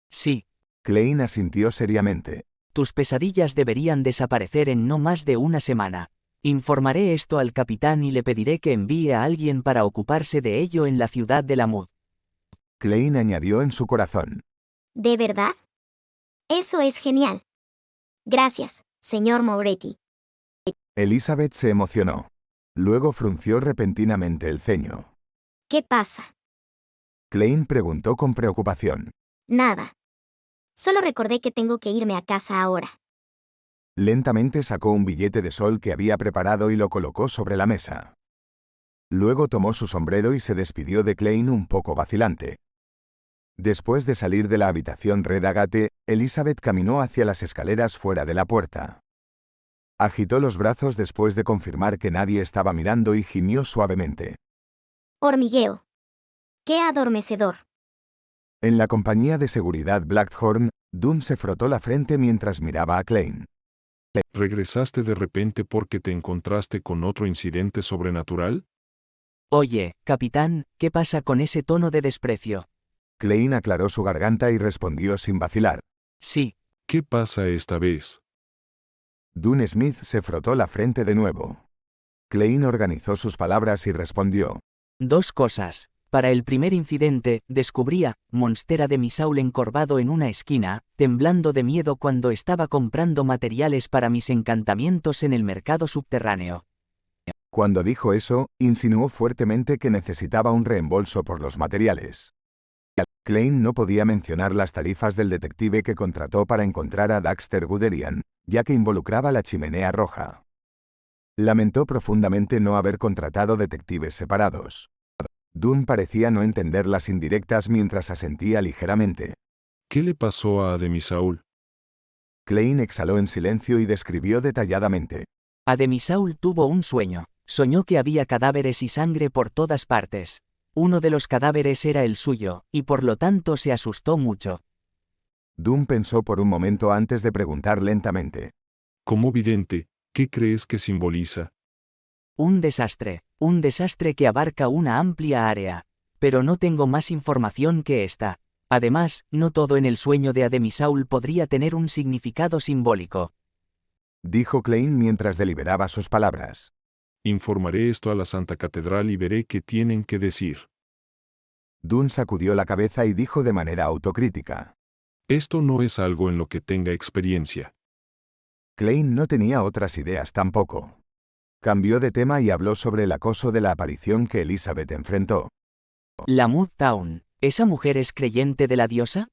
Sí. Klein asintió seriamente. Tus pesadillas deberían desaparecer en no más de una semana. Informaré esto al capitán y le pediré que envíe a alguien para ocuparse de ello en la ciudad de Lamud. Klein añadió en su corazón: ¿De verdad? Eso es genial. Gracias, señor Moretti. Elizabeth se emocionó. Luego frunció repentinamente el ceño. ¿Qué pasa? Klein preguntó con preocupación. Nada. Solo recordé que tengo que irme a casa ahora. Lentamente sacó un billete de sol que había preparado y lo colocó sobre la mesa. Luego tomó su sombrero y se despidió de Klein un poco vacilante. Después de salir de la habitación Red Agate, Elizabeth caminó hacia las escaleras fuera de la puerta. Agitó los brazos después de confirmar que nadie estaba mirando y gimió suavemente. Hormigueo. ¡Qué adormecedor! En la compañía de seguridad Blackthorn, Dunn se frotó la frente mientras miraba a Klein. ¿Regresaste de repente porque te encontraste con otro incidente sobrenatural? Oye, capitán, ¿qué pasa con ese tono de desprecio? Klein aclaró su garganta y respondió sin vacilar. Sí. ¿Qué pasa esta vez? Dunn Smith se frotó la frente de nuevo. Klein organizó sus palabras y respondió. 2 cosas. Para el primer incidente, descubrí a Monstera de Misaul encorvado en una esquina, temblando de miedo cuando estaba comprando materiales para mis encantamientos en el mercado subterráneo. Cuando dijo eso, insinuó fuertemente que necesitaba un reembolso por los materiales. Klein no podía mencionar las tarifas del detective que contrató para encontrar a Daxter Guderian, ya que involucraba la chimenea roja. Lamentó profundamente no haber contratado detectives separados. Dunn parecía no entender las indirectas mientras asentía ligeramente. ¿Qué le pasó a Ademisaul? Klein exhaló en silencio y describió detalladamente. Ademisaul tuvo un sueño. Soñó que había cadáveres y sangre por todas partes. Uno de los cadáveres era el suyo, y por lo tanto se asustó mucho. Dunn pensó por un momento antes de preguntar lentamente. Como vidente, ¿qué crees que simboliza? Un desastre que abarca una amplia área. Pero no tengo más información que esta. Además, no todo en el sueño de Ademisaul podría tener un significado simbólico. Dijo Klein mientras deliberaba sus palabras. Informaré esto a la Santa Catedral y veré qué tienen que decir. Dunn sacudió la cabeza y dijo de manera autocrítica. Esto no es algo en lo que tenga experiencia. Klein no tenía otras ideas tampoco. Cambió de tema y habló sobre el acoso de la aparición que Elizabeth enfrentó. ¿La Mood Town, esa mujer es creyente de la diosa?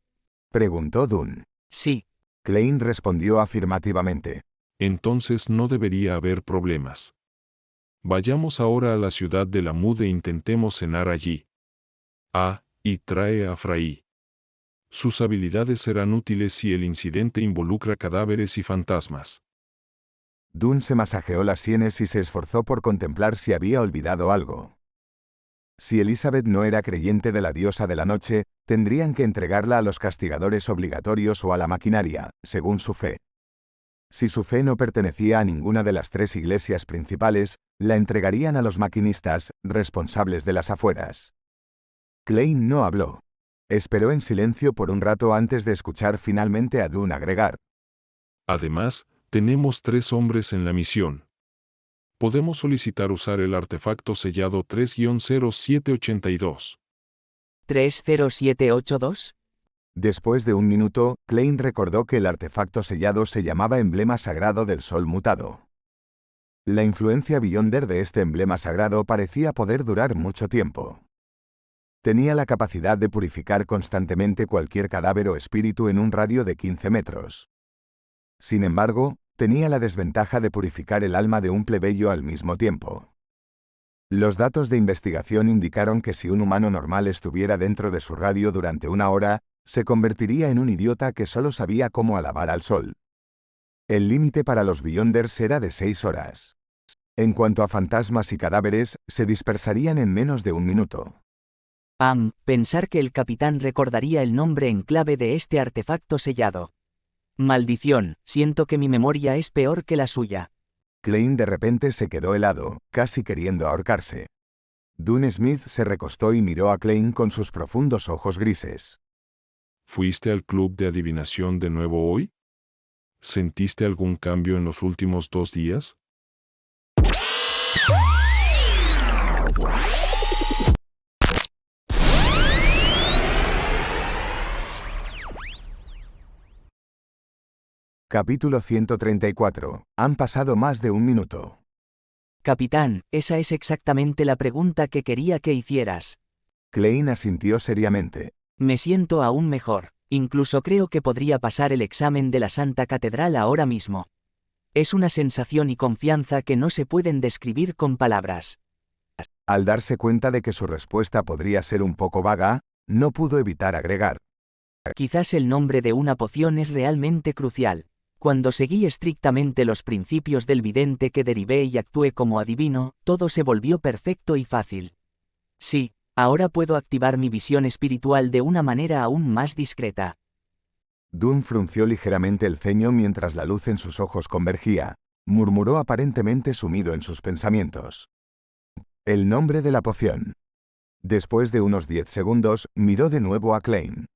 Preguntó Dunn. Sí. Klein respondió afirmativamente. Entonces no debería haber problemas. Vayamos ahora a la ciudad de la Mud e intentemos cenar allí. Y trae a Fray. Sus habilidades serán útiles si el incidente involucra cadáveres y fantasmas. Dunn se masajeó las sienes y se esforzó por contemplar si había olvidado algo. Si Elizabeth no era creyente de la diosa de la noche, tendrían que entregarla a los castigadores obligatorios o a la maquinaria, según su fe. Si su fe no pertenecía a ninguna de las 3 iglesias principales, la entregarían a los maquinistas, responsables de las afueras. Klein no habló. Esperó en silencio por un rato antes de escuchar finalmente a Dunn agregar. Además, tenemos 3 hombres en la misión. Podemos solicitar usar el artefacto sellado 3-0782. ¿30782? Después de un minuto, Klein recordó que el artefacto sellado se llamaba Emblema Sagrado del Sol Mutado. La influencia Beyonder de este emblema sagrado parecía poder durar mucho tiempo. Tenía la capacidad de purificar constantemente cualquier cadáver o espíritu en un radio de 15 metros. Sin embargo, tenía la desventaja de purificar el alma de un plebeyo al mismo tiempo. Los datos de investigación indicaron que si un humano normal estuviera dentro de su radio durante 1 hora, se convertiría en un idiota que solo sabía cómo alabar al sol. El límite para los Beyonders era de 6 horas. En cuanto a fantasmas y cadáveres, se dispersarían en menos de 1 minuto. Pensar que el capitán recordaría el nombre en clave de este artefacto sellado. Maldición, siento que mi memoria es peor que la suya. Klein de repente se quedó helado, casi queriendo ahorcarse. Dunn Smith se recostó y miró a Klein con sus profundos ojos grises. ¿Fuiste al club de adivinación de nuevo hoy? ¿Sentiste algún cambio en los últimos 2 días? Capítulo 134. Han pasado más de 1 minuto. Capitán, esa es exactamente la pregunta que quería que hicieras. Klein asintió seriamente. Me siento aún mejor. Incluso creo que podría pasar el examen de la Santa Catedral ahora mismo. Es una sensación y confianza que no se pueden describir con palabras. Al darse cuenta de que su respuesta podría ser un poco vaga, no pudo evitar agregar. Quizás el nombre de una poción es realmente crucial. Cuando seguí estrictamente los principios del vidente que derivé y actué como adivino, todo se volvió perfecto y fácil. Sí, ahora puedo activar mi visión espiritual de una manera aún más discreta. Dune frunció ligeramente el ceño mientras la luz en sus ojos convergía. Murmuró aparentemente sumido en sus pensamientos. El nombre de la poción. Después de unos 10 segundos, miró de nuevo a Klein.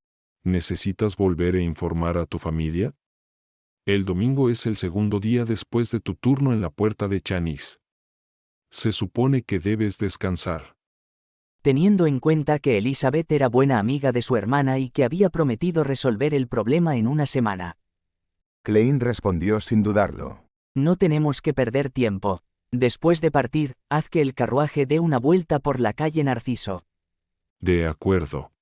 ¿Necesitas volver a informar a tu familia? El domingo es el segundo día después de tu turno en la puerta de Chanis. Se supone que debes descansar. Teniendo en cuenta que Elizabeth era buena amiga de su hermana y que había prometido resolver el problema en una semana. Klein respondió sin dudarlo. No tenemos que perder tiempo. Después de partir, haz que el carruaje dé una vuelta por la calle Narciso. De acuerdo.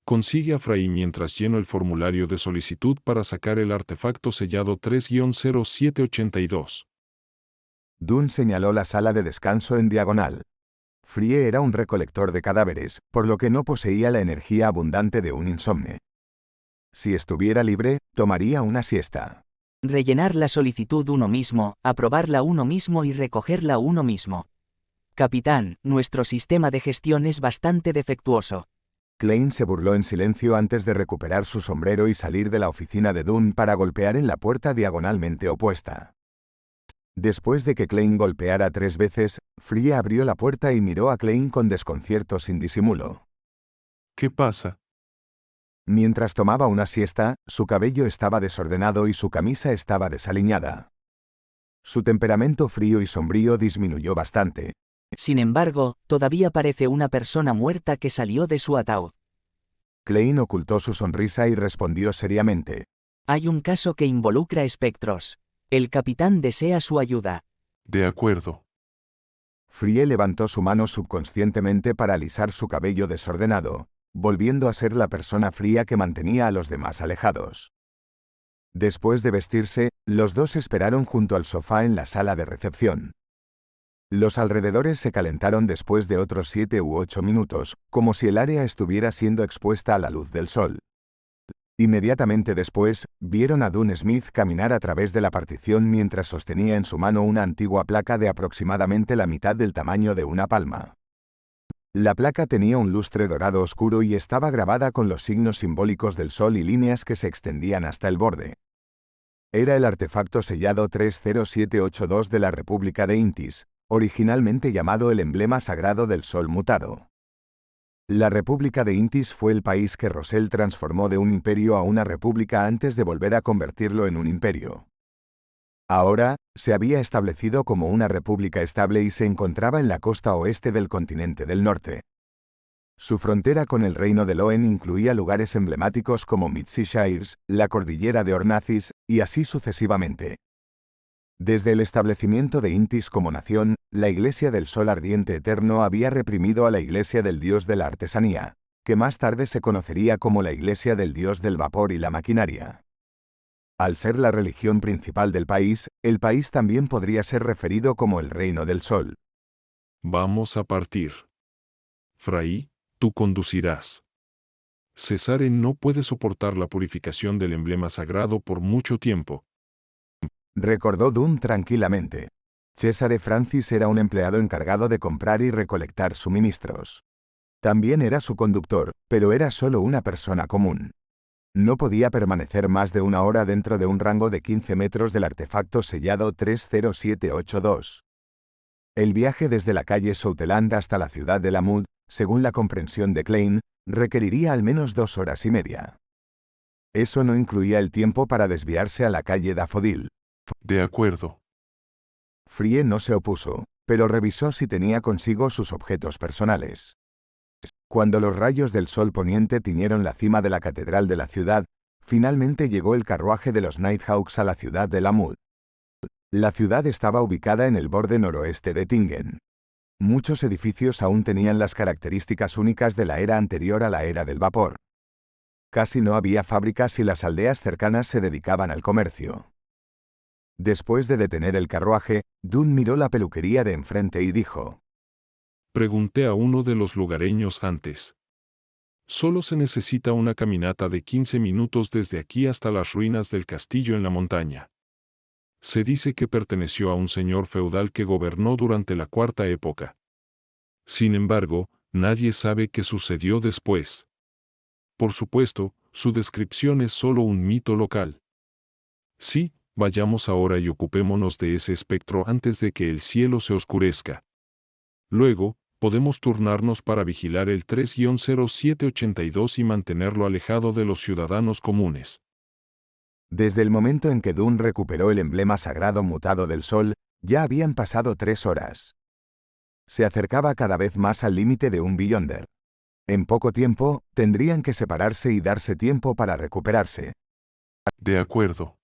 Consigue a Fray mientras lleno el formulario de solicitud para sacar el artefacto sellado 3-0782. Dune señaló la sala de descanso en diagonal. Frie era un recolector de cadáveres, por lo que no poseía la energía abundante de un insomne. Si estuviera libre, tomaría una siesta. Rellenar la solicitud uno mismo, aprobarla uno mismo y recogerla uno mismo. Capitán, nuestro sistema de gestión es bastante defectuoso. Klein se burló en silencio antes de recuperar su sombrero y salir de la oficina de Dune para golpear en la puerta diagonalmente opuesta. Después de que Klein golpeara 3 veces, Frie abrió la puerta y miró a Klein con desconcierto sin disimulo. ¿Qué pasa? Mientras tomaba una siesta, su cabello estaba desordenado y su camisa estaba desaliñada. Su temperamento frío y sombrío disminuyó bastante. Sin embargo, todavía parece una persona muerta que salió de su ataúd. Klein ocultó su sonrisa y respondió seriamente. Hay un caso que involucra espectros. El capitán desea su ayuda. De acuerdo. Frie levantó su mano subconscientemente para alisar su cabello desordenado, volviendo a ser la persona fría que mantenía a los demás alejados. Después de vestirse, los dos esperaron junto al sofá en la sala de recepción. Los alrededores se calentaron después de otros 7 u 8 minutos, como si el área estuviera siendo expuesta a la luz del sol. Inmediatamente después, vieron a Dune Smith caminar a través de la partición mientras sostenía en su mano una antigua placa de aproximadamente la mitad del tamaño de una palma. La placa tenía un lustre dorado oscuro y estaba grabada con los signos simbólicos del sol y líneas que se extendían hasta el borde. Era el artefacto sellado 30782 de la República de Intis, originalmente llamado el emblema sagrado del sol mutado. La República de Intis fue el país que Rosell transformó de un imperio a una república antes de volver a convertirlo en un imperio. Ahora, se había establecido como una república estable y se encontraba en la costa oeste del continente del norte. Su frontera con el reino de Loen incluía lugares emblemáticos como Midseashires, la cordillera de Ornathis, y así sucesivamente. Desde el establecimiento de Intis como nación, la Iglesia del Sol Ardiente Eterno había reprimido a la Iglesia del Dios de la Artesanía, que más tarde se conocería como la Iglesia del Dios del Vapor y la Maquinaria. Al ser la religión principal del país, el país también podría ser referido como el Reino del Sol. Vamos a partir. Fray, tú conducirás. Cesare no puede soportar la purificación del emblema sagrado por mucho tiempo. Recordó Dune tranquilamente. Cesare Francis era un empleado encargado de comprar y recolectar suministros. También era su conductor, pero era solo una persona común. No podía permanecer más de una hora dentro de un rango de 15 metros del artefacto sellado 30782. El viaje desde la calle Souteland hasta la ciudad de Lamud, según la comprensión de Klein, requeriría al menos 2 horas y media. Eso no incluía el tiempo para desviarse a la calle Daffodil. De acuerdo. Frie no se opuso, pero revisó si tenía consigo sus objetos personales. Cuando los rayos del sol poniente tiñeron la cima de la catedral de la ciudad, finalmente llegó el carruaje de los Nighthawks a la ciudad de Lamud. La ciudad estaba ubicada en el borde noroeste de Tingen. Muchos edificios aún tenían las características únicas de la era anterior a la era del vapor. Casi no había fábricas y las aldeas cercanas se dedicaban al comercio. Después de detener el carruaje, Dune miró la peluquería de enfrente y dijo: Pregunté a uno de los lugareños antes. Solo se necesita una caminata de 15 minutos desde aquí hasta las ruinas del castillo en la montaña. Se dice que perteneció a un señor feudal que gobernó durante la Cuarta Época. Sin embargo, nadie sabe qué sucedió después. Por supuesto, su descripción es solo un mito local. Sí, vayamos ahora y ocupémonos de ese espectro antes de que el cielo se oscurezca. Luego, podemos turnarnos para vigilar el 3-0782 y mantenerlo alejado de los ciudadanos comunes. Desde el momento en que Dune recuperó el emblema sagrado mutado del sol, ya habían pasado 3 horas. Se acercaba cada vez más al límite de un Beyonder. En poco tiempo, tendrían que separarse y darse tiempo para recuperarse. De acuerdo.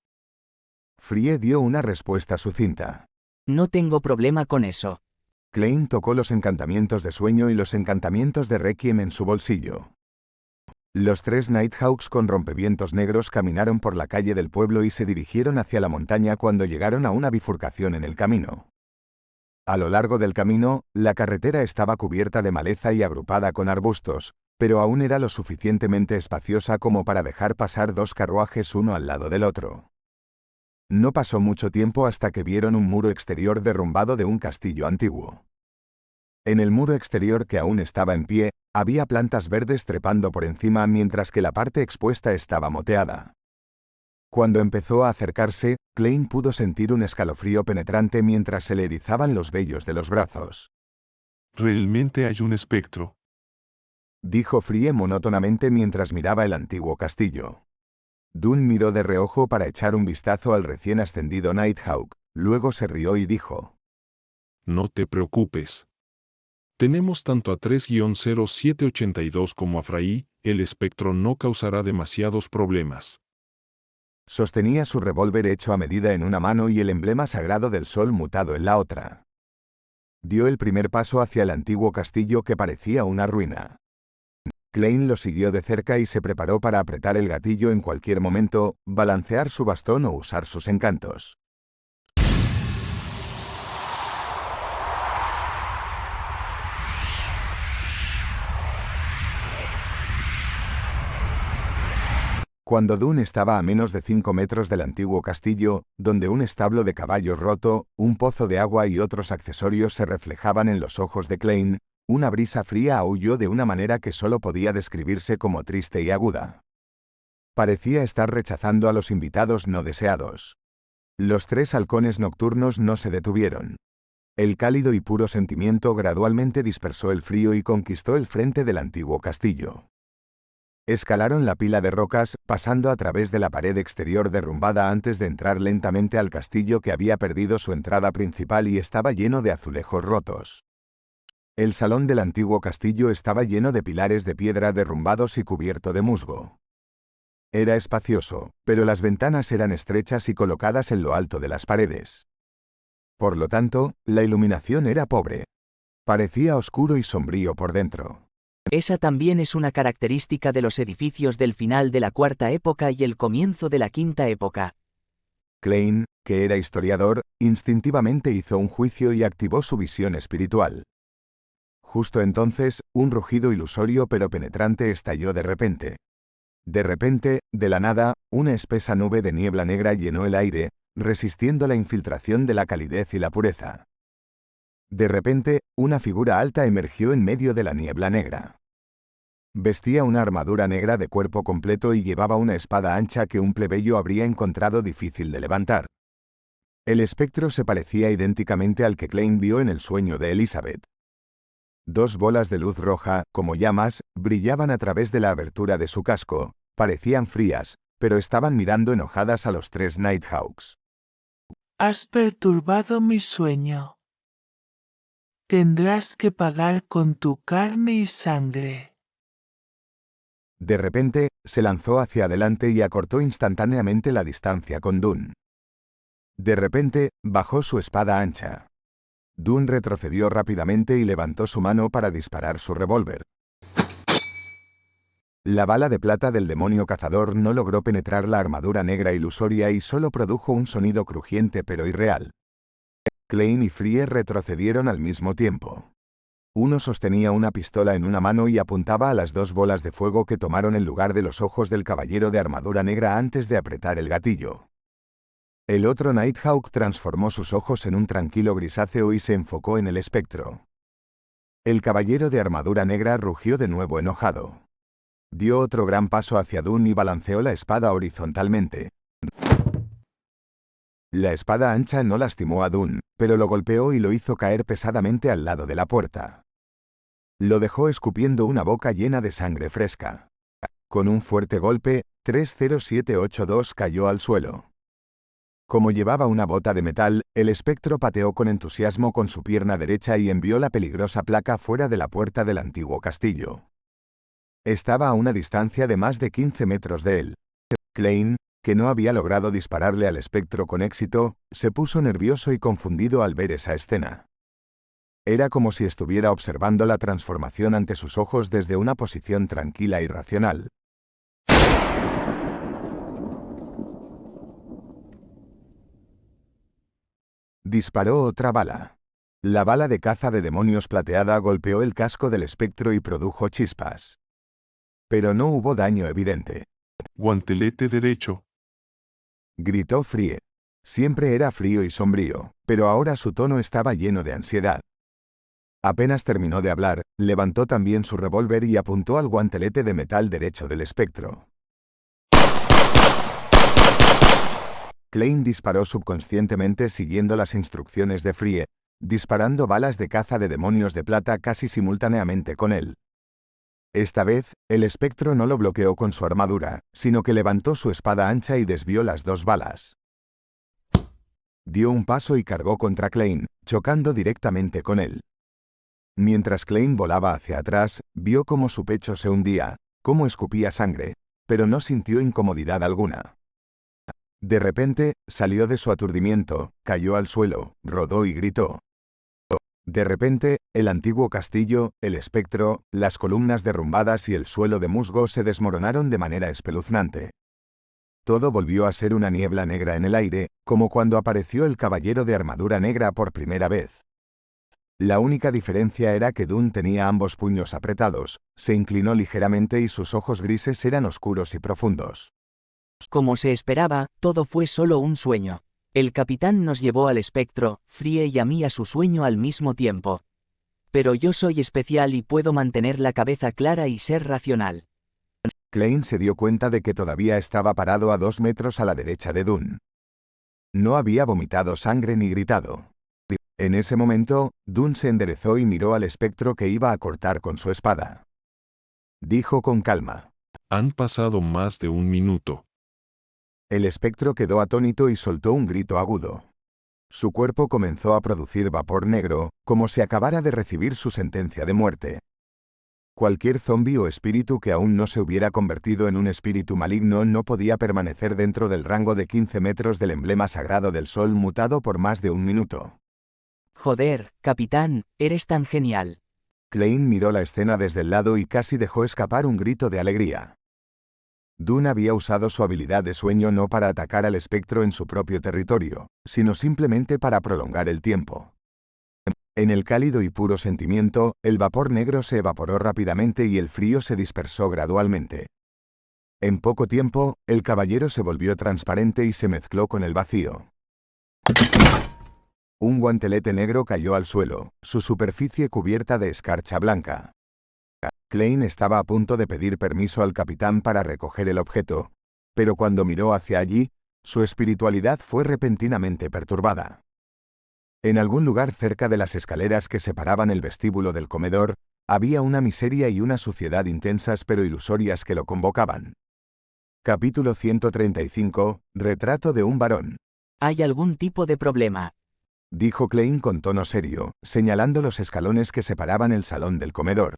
Frie dio una respuesta sucinta. No tengo problema con eso. Klein tocó los encantamientos de sueño y los encantamientos de Requiem en su bolsillo. Los 3 Nighthawks con rompevientos negros caminaron por la calle del pueblo y se dirigieron hacia la montaña cuando llegaron a una bifurcación en el camino. A lo largo del camino, la carretera estaba cubierta de maleza y agrupada con arbustos, pero aún era lo suficientemente espaciosa como para dejar pasar 2 carruajes uno al lado del otro. No pasó mucho tiempo hasta que vieron un muro exterior derrumbado de un castillo antiguo. En el muro exterior que aún estaba en pie, había plantas verdes trepando por encima mientras que la parte expuesta estaba moteada. Cuando empezó a acercarse, Klein pudo sentir un escalofrío penetrante mientras se le erizaban los vellos de los brazos. Realmente hay un espectro, dijo Frie monótonamente mientras miraba el antiguo castillo. Dune miró de reojo para echar un vistazo al recién ascendido Nighthawk, luego se rió y dijo: No te preocupes. Tenemos tanto a 3-0782 como a Fray, el espectro no causará demasiados problemas. Sostenía su revólver hecho a medida en una mano y el emblema sagrado del sol mutado en la otra. Dio el primer paso hacia el antiguo castillo que parecía una ruina. Klein lo siguió de cerca y se preparó para apretar el gatillo en cualquier momento, balancear su bastón o usar sus encantos. Cuando Dune estaba a menos de 5 metros del antiguo castillo, donde un establo de caballos roto, un pozo de agua y otros accesorios se reflejaban en los ojos de Klein, una brisa fría aulló de una manera que solo podía describirse como triste y aguda. Parecía estar rechazando a los invitados no deseados. Los 3 halcones nocturnos no se detuvieron. El cálido y puro sentimiento gradualmente dispersó el frío y conquistó el frente del antiguo castillo. Escalaron la pila de rocas, pasando a través de la pared exterior derrumbada antes de entrar lentamente al castillo que había perdido su entrada principal y estaba lleno de azulejos rotos. El salón del antiguo castillo estaba lleno de pilares de piedra derrumbados y cubierto de musgo. Era espacioso, pero las ventanas eran estrechas y colocadas en lo alto de las paredes. Por lo tanto, la iluminación era pobre. Parecía oscuro y sombrío por dentro. Esa también es una característica de los edificios del final de la Cuarta Época y el comienzo de la Quinta Época. Klein, que era historiador, instintivamente hizo un juicio y activó su visión espiritual. Justo entonces, un rugido ilusorio pero penetrante estalló de repente. De repente, de la nada, una espesa nube de niebla negra llenó el aire, resistiendo la infiltración de la calidez y la pureza. De repente, una figura alta emergió en medio de la niebla negra. Vestía una armadura negra de cuerpo completo y llevaba una espada ancha que un plebeyo habría encontrado difícil de levantar. El espectro se parecía idénticamente al que Klein vio en el sueño de Elizabeth. 2 bolas de luz roja, como llamas, brillaban a través de la abertura de su casco, parecían frías, pero estaban mirando enojadas a los 3 Nighthawks. Has perturbado mi sueño. Tendrás que pagar con tu carne y sangre. De repente, se lanzó hacia adelante y acortó instantáneamente la distancia con Dune. De repente, bajó su espada ancha. Dune retrocedió rápidamente y levantó su mano para disparar su revólver. La bala de plata del demonio cazador no logró penetrar la armadura negra ilusoria y solo produjo un sonido crujiente pero irreal. Klein y Frie retrocedieron al mismo tiempo. Uno sostenía una pistola en una mano y apuntaba a las dos bolas de fuego que tomaron el lugar de los ojos del caballero de armadura negra antes de apretar el gatillo. El otro Nighthawk transformó sus ojos en un tranquilo grisáceo y se enfocó en el espectro. El caballero de armadura negra rugió de nuevo enojado. Dio otro gran paso hacia Dune y balanceó la espada horizontalmente. La espada ancha no lastimó a Dune, pero lo golpeó y lo hizo caer pesadamente al lado de la puerta. Lo dejó escupiendo una boca llena de sangre fresca. Con un fuerte golpe, 30782 cayó al suelo. Como llevaba una bota de metal, el espectro pateó con entusiasmo con su pierna derecha y envió la peligrosa placa fuera de la puerta del antiguo castillo. Estaba a una distancia de más de 15 metros de él. Klein, que no había logrado dispararle al espectro con éxito, se puso nervioso y confundido al ver esa escena. Era como si estuviera observando la transformación ante sus ojos desde una posición tranquila y racional. Disparó otra bala. La bala de caza de demonios plateada golpeó el casco del espectro y produjo chispas. Pero no hubo daño evidente. Guantelete derecho. Gritó Frie. Siempre era frío y sombrío, pero ahora su tono estaba lleno de ansiedad. Apenas terminó de hablar, levantó también su revólver y apuntó al guantelete de metal derecho del espectro. Klein disparó subconscientemente siguiendo las instrucciones de Frie, disparando balas de caza de demonios de plata casi simultáneamente con él. Esta vez, el espectro no lo bloqueó con su armadura, sino que levantó su espada ancha y desvió las dos balas. Dio un paso y cargó contra Klein, chocando directamente con él. Mientras Klein volaba hacia atrás, vio cómo su pecho se hundía, cómo escupía sangre, pero no sintió incomodidad alguna. De repente, salió de su aturdimiento, cayó al suelo, rodó y gritó. De repente, el antiguo castillo, el espectro, las columnas derrumbadas y el suelo de musgo se desmoronaron de manera espeluznante. Todo volvió a ser una niebla negra en el aire, como cuando apareció el caballero de armadura negra por primera vez. La única diferencia era que Dune tenía ambos puños apretados, se inclinó ligeramente y sus ojos grises eran oscuros y profundos. Como se esperaba, todo fue solo un sueño. El capitán nos llevó al espectro, Frie y a mí a su sueño al mismo tiempo. Pero yo soy especial y puedo mantener la cabeza clara y ser racional. Klein se dio cuenta de que todavía estaba parado a 2 metros a la derecha de Dune. No había vomitado sangre ni gritado. En ese momento, Dune se enderezó y miró al espectro que iba a cortar con su espada. Dijo con calma. Han pasado más de un minuto. El espectro quedó atónito y soltó un grito agudo. Su cuerpo comenzó a producir vapor negro, como si acabara de recibir su sentencia de muerte. Cualquier zombi o espíritu que aún no se hubiera convertido en un espíritu maligno no podía permanecer dentro del rango de 15 metros del emblema sagrado del sol mutado por más de un minuto. Joder, capitán, eres tan genial. Klein miró la escena desde el lado y casi dejó escapar un grito de alegría. Dune había usado su habilidad de sueño no para atacar al espectro en su propio territorio, sino simplemente para prolongar el tiempo. En el cálido y puro sentimiento, el vapor negro se evaporó rápidamente y el frío se dispersó gradualmente. En poco tiempo, el caballero se volvió transparente y se mezcló con el vacío. Un guantelete negro cayó al suelo, su superficie cubierta de escarcha blanca. Klein estaba a punto de pedir permiso al capitán para recoger el objeto, pero cuando miró hacia allí, su espiritualidad fue repentinamente perturbada. En algún lugar cerca de las escaleras que separaban el vestíbulo del comedor, había una miseria y una suciedad intensas pero ilusorias que lo convocaban. Capítulo 135, Retrato de un varón. ¿Hay algún tipo de problema?, dijo Klein con tono serio, señalando los escalones que separaban el salón del comedor.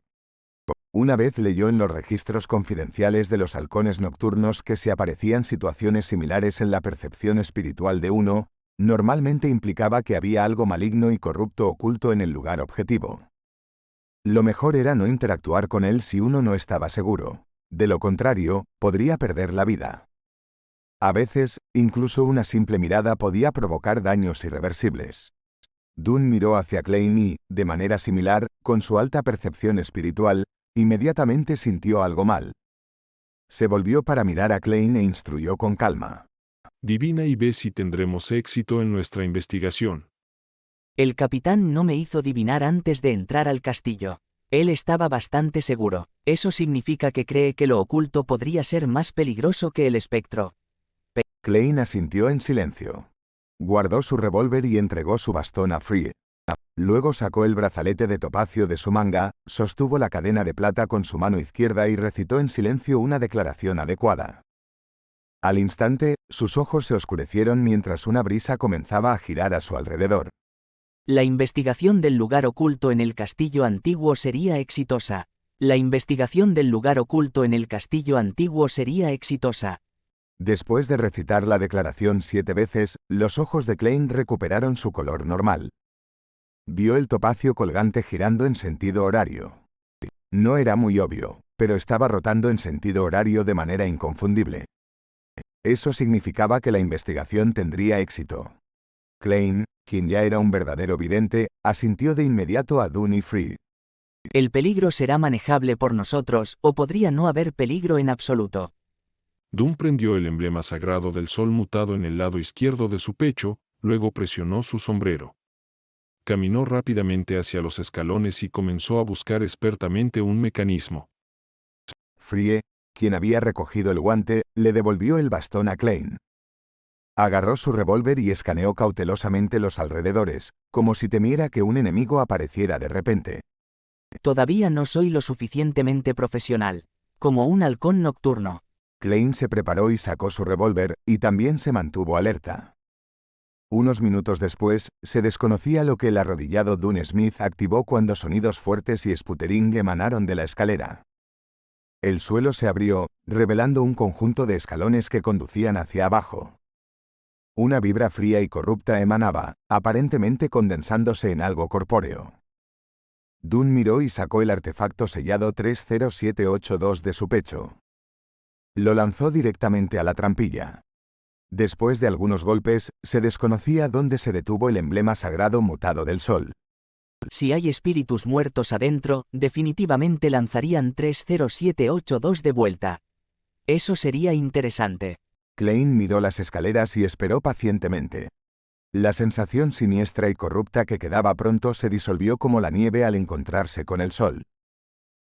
Una vez leyó en los registros confidenciales de los halcones nocturnos que si aparecían situaciones similares en la percepción espiritual de uno, normalmente implicaba que había algo maligno y corrupto oculto en el lugar objetivo. Lo mejor era no interactuar con él si uno no estaba seguro. De lo contrario, podría perder la vida. A veces, incluso una simple mirada podía provocar daños irreversibles. Dunn miró hacia Klein y, de manera similar, con su alta percepción espiritual, inmediatamente sintió algo mal. Se volvió para mirar a Klein e instruyó con calma. Divina y ve si tendremos éxito en nuestra investigación. El capitán no me hizo divinar antes de entrar al castillo. Él estaba bastante seguro. Eso significa que cree que lo oculto podría ser más peligroso que el espectro. Klein asintió en silencio. Guardó su revólver y entregó su bastón a Frye. Luego sacó el brazalete de topacio de su manga, sostuvo la cadena de plata con su mano izquierda y recitó en silencio una declaración adecuada. Al instante, sus ojos se oscurecieron mientras una brisa comenzaba a girar a su alrededor. La investigación del lugar oculto en el castillo antiguo sería exitosa. La investigación del lugar oculto en el castillo antiguo sería exitosa. Después de recitar la declaración 7 veces, los ojos de Klein recuperaron su color normal. Vio el topacio colgante girando en sentido horario. No era muy obvio, pero estaba rotando en sentido horario de manera inconfundible. Eso significaba que la investigación tendría éxito. Klein, quien ya era un verdadero vidente, asintió de inmediato a Dunn y Frye. El peligro será manejable por nosotros, o podría no haber peligro en absoluto. Dunn prendió el emblema sagrado del sol mutado en el lado izquierdo de su pecho, luego presionó su sombrero. Caminó rápidamente hacia los escalones y comenzó a buscar expertamente un mecanismo. Frye, quien había recogido el guante, le devolvió el bastón a Klein. Agarró su revólver y escaneó cautelosamente los alrededores, como si temiera que un enemigo apareciera de repente. Todavía no soy lo suficientemente profesional. Como un halcón nocturno. Klein se preparó y sacó su revólver, y también se mantuvo alerta. Unos minutos después, se desconocía lo que el arrodillado Dunn Smith activó cuando sonidos fuertes y sputtering emanaron de la escalera. El suelo se abrió, revelando un conjunto de escalones que conducían hacia abajo. Una vibra fría y corrupta emanaba, aparentemente condensándose en algo corpóreo. Dunn miró y sacó el artefacto sellado 30782 de su pecho. Lo lanzó directamente a la trampilla. Después de algunos golpes, se desconocía dónde se detuvo el emblema sagrado mutado del sol. Si hay espíritus muertos adentro, definitivamente lanzarían 30782 de vuelta. Eso sería interesante. Klein miró las escaleras y esperó pacientemente. La sensación siniestra y corrupta que quedaba pronto se disolvió como la nieve al encontrarse con el sol.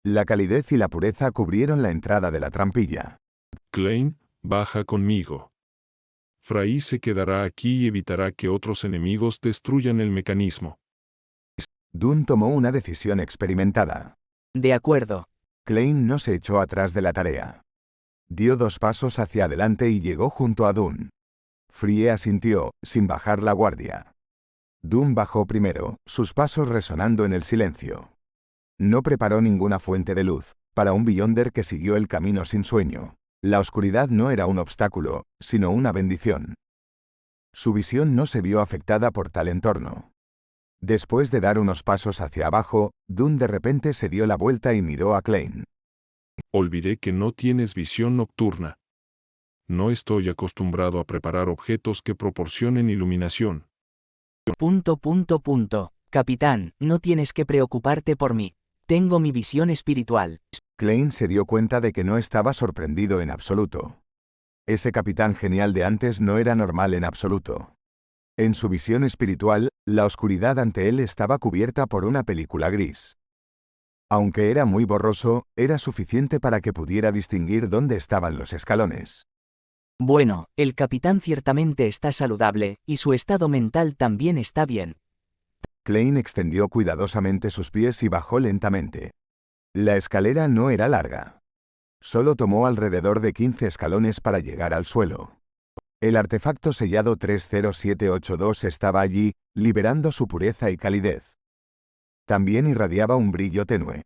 La calidez y la pureza cubrieron la entrada de la trampilla. Klein, baja conmigo. Frye se quedará aquí y evitará que otros enemigos destruyan el mecanismo. Dunn tomó una decisión experimentada. De acuerdo. Klein no se echó atrás de la tarea. Dio 2 pasos hacia adelante y llegó junto a Dunn. Frye asintió, sin bajar la guardia. Dunn bajó primero, sus pasos resonando en el silencio. No preparó ninguna fuente de luz, para un Beyonder que siguió el camino sin sueño. La oscuridad no era un obstáculo, sino una bendición. Su visión no se vio afectada por tal entorno. Después de dar unos pasos hacia abajo, Dunn de repente se dio la vuelta y miró a Klein. Olvidé que no tienes visión nocturna. No estoy acostumbrado a preparar objetos que proporcionen iluminación. Capitán, no tienes que preocuparte por mí. Tengo mi visión espiritual. Klein se dio cuenta de que no estaba sorprendido en absoluto. Ese capitán genial de antes no era normal en absoluto. En su visión espiritual, la oscuridad ante él estaba cubierta por una película gris. Aunque era muy borroso, era suficiente para que pudiera distinguir dónde estaban los escalones. Bueno, el capitán ciertamente está saludable, y su estado mental también está bien. Klein extendió cuidadosamente sus pies y bajó lentamente. La escalera no era larga. Solo tomó alrededor de 15 escalones para llegar al suelo. El artefacto sellado 30782 estaba allí, liberando su pureza y calidez. También irradiaba un brillo tenue.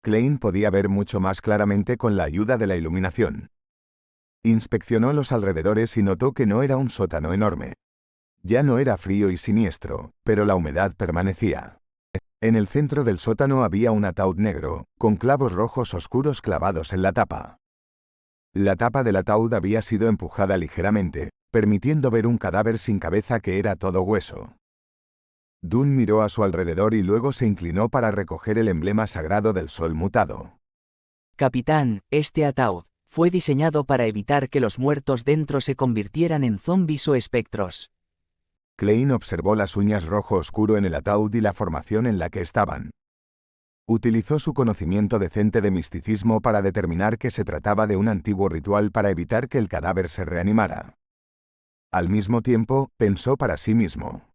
Klein podía ver mucho más claramente con la ayuda de la iluminación. Inspeccionó los alrededores y notó que no era un sótano enorme. Ya no era frío y siniestro, pero la humedad permanecía. En el centro del sótano había un ataúd negro, con clavos rojos oscuros clavados en la tapa. La tapa del ataúd había sido empujada ligeramente, permitiendo ver un cadáver sin cabeza que era todo hueso. Dune miró a su alrededor y luego se inclinó para recoger el emblema sagrado del sol mutado. Capitán, este ataúd fue diseñado para evitar que los muertos dentro se convirtieran en zombis o espectros. Klein observó las uñas rojo oscuro en el ataúd y la formación en la que estaban. Utilizó su conocimiento decente de misticismo para determinar que se trataba de un antiguo ritual para evitar que el cadáver se reanimara. Al mismo tiempo, pensó para sí mismo.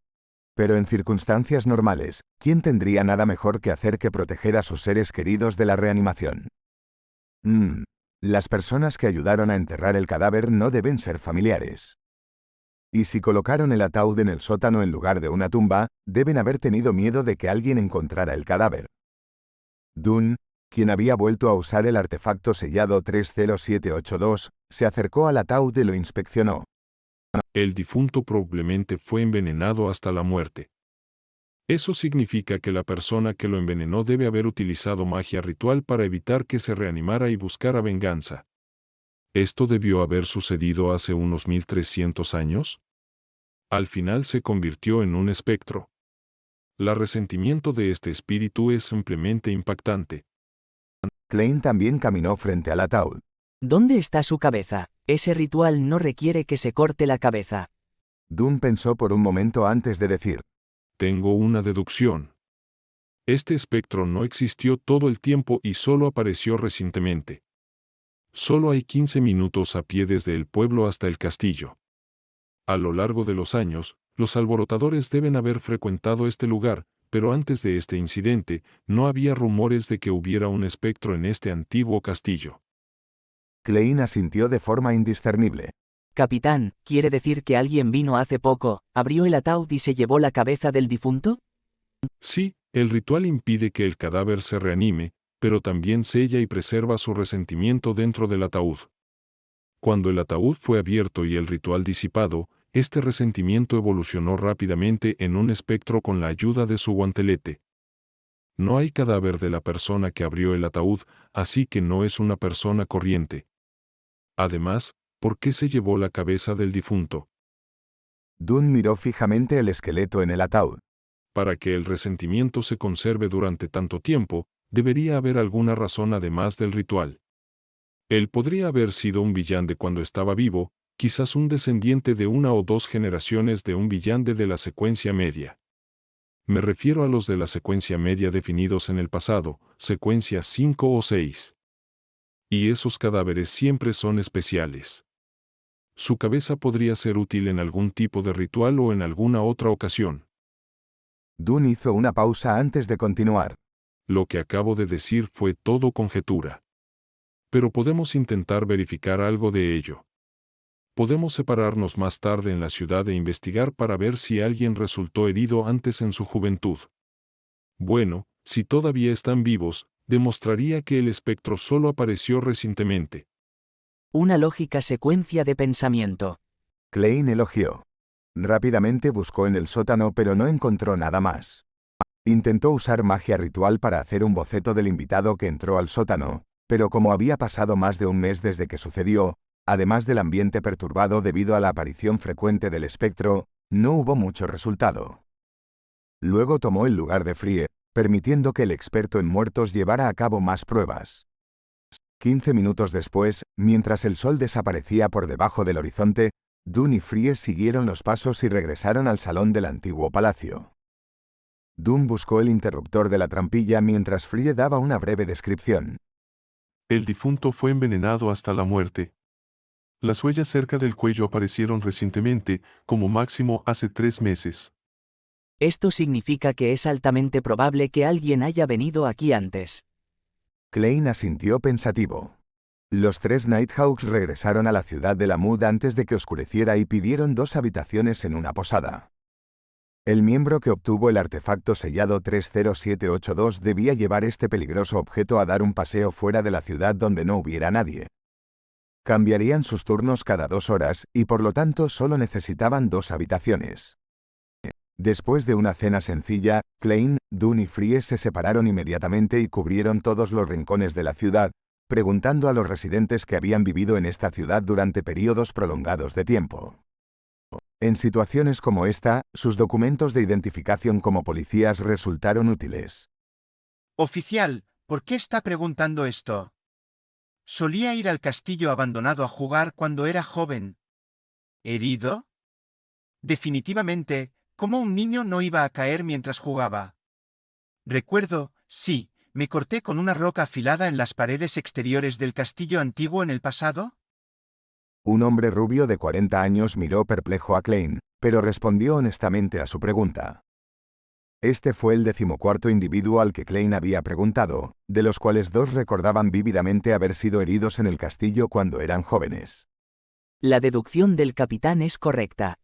Pero en circunstancias normales, ¿quién tendría nada mejor que hacer que proteger a sus seres queridos de la reanimación? Las personas que ayudaron a enterrar el cadáver no deben ser familiares. Y si colocaron el ataúd en el sótano en lugar de una tumba, deben haber tenido miedo de que alguien encontrara el cadáver. Dune, quien había vuelto a usar el artefacto sellado 30782, se acercó al ataúd y lo inspeccionó. El difunto probablemente fue envenenado hasta la muerte. Eso significa que la persona que lo envenenó debe haber utilizado magia ritual para evitar que se reanimara y buscara venganza. ¿Esto debió haber sucedido hace unos 1300 años? Al final se convirtió en un espectro. El resentimiento de este espíritu es simplemente impactante. Klein también caminó frente al ataúd. ¿Dónde está su cabeza? Ese ritual no requiere que se corte la cabeza. Dune pensó por un momento antes de decir. Tengo una deducción. Este espectro no existió todo el tiempo y solo apareció recientemente. Solo hay 15 minutos a pie desde el pueblo hasta el castillo. A lo largo de los años, los alborotadores deben haber frecuentado este lugar, pero antes de este incidente, no había rumores de que hubiera un espectro en este antiguo castillo. Klein asintió de forma indiscernible. Capitán, ¿quiere decir que alguien vino hace poco, abrió el ataúd y se llevó la cabeza del difunto? Sí, el ritual impide que el cadáver se reanime, pero también sella y preserva su resentimiento dentro del ataúd. Cuando el ataúd fue abierto y el ritual disipado, este resentimiento evolucionó rápidamente en un espectro con la ayuda de su guantelete. No hay cadáver de la persona que abrió el ataúd, así que no es una persona corriente. Además, ¿por qué se llevó la cabeza del difunto? Dune miró fijamente el esqueleto en el ataúd. Para que el resentimiento se conserve durante tanto tiempo, debería haber alguna razón además del ritual. Él podría haber sido un villano cuando estaba vivo, quizás un descendiente de una o dos generaciones de un villano de la secuencia media. Me refiero a los de la secuencia media definidos en el pasado, secuencia 5 o 6. Y esos cadáveres siempre son especiales. Su cabeza podría ser útil en algún tipo de ritual o en alguna otra ocasión. Dune hizo una pausa antes de continuar. Lo que acabo de decir fue todo conjetura. Pero podemos intentar verificar algo de ello. Podemos separarnos más tarde en la ciudad e investigar para ver si alguien resultó herido antes en su juventud. Bueno, si todavía están vivos, demostraría que el espectro solo apareció recientemente. Una lógica secuencia de pensamiento. Klein elogió. Rápidamente buscó en el sótano pero no encontró nada más. Intentó usar magia ritual para hacer un boceto del invitado que entró al sótano, pero como había pasado más de un mes desde que sucedió, además del ambiente perturbado debido a la aparición frecuente del espectro, no hubo mucho resultado. Luego tomó el lugar de Frie, permitiendo que el experto en muertos llevara a cabo más pruebas. 15 minutos después, mientras el sol desaparecía por debajo del horizonte, Dune y Frie siguieron los pasos y regresaron al salón del antiguo palacio. Dune buscó el interruptor de la trampilla mientras Frie daba una breve descripción. El difunto fue envenenado hasta la muerte. Las huellas cerca del cuello aparecieron recientemente, como máximo hace 3 meses. Esto significa que es altamente probable que alguien haya venido aquí antes. Klein asintió pensativo. Los 3 Nighthawks regresaron a la ciudad de Lamud antes de que oscureciera y pidieron 2 habitaciones en una posada. El miembro que obtuvo el artefacto sellado 30782 debía llevar este peligroso objeto a dar un paseo fuera de la ciudad donde no hubiera nadie. Cambiarían sus turnos cada 2 horas y por lo tanto solo necesitaban 2 habitaciones. Después de una cena sencilla, Klein, Dune y Frie se separaron inmediatamente y cubrieron todos los rincones de la ciudad, preguntando a los residentes que habían vivido en esta ciudad durante períodos prolongados de tiempo. En situaciones como esta, sus documentos de identificación como policías resultaron útiles. Oficial, ¿por qué está preguntando esto? Solía ir al castillo abandonado a jugar cuando era joven. ¿Herido? Definitivamente, ¿cómo un niño no iba a caer mientras jugaba? Recuerdo, sí, me corté con una roca afilada en las paredes exteriores del castillo antiguo en el pasado. Un hombre rubio de 40 años miró perplejo a Klein, pero respondió honestamente a su pregunta. Este fue el 14º individuo al que Klein había preguntado, de los cuales 2 recordaban vívidamente haber sido heridos en el castillo cuando eran jóvenes. La deducción del capitán es correcta,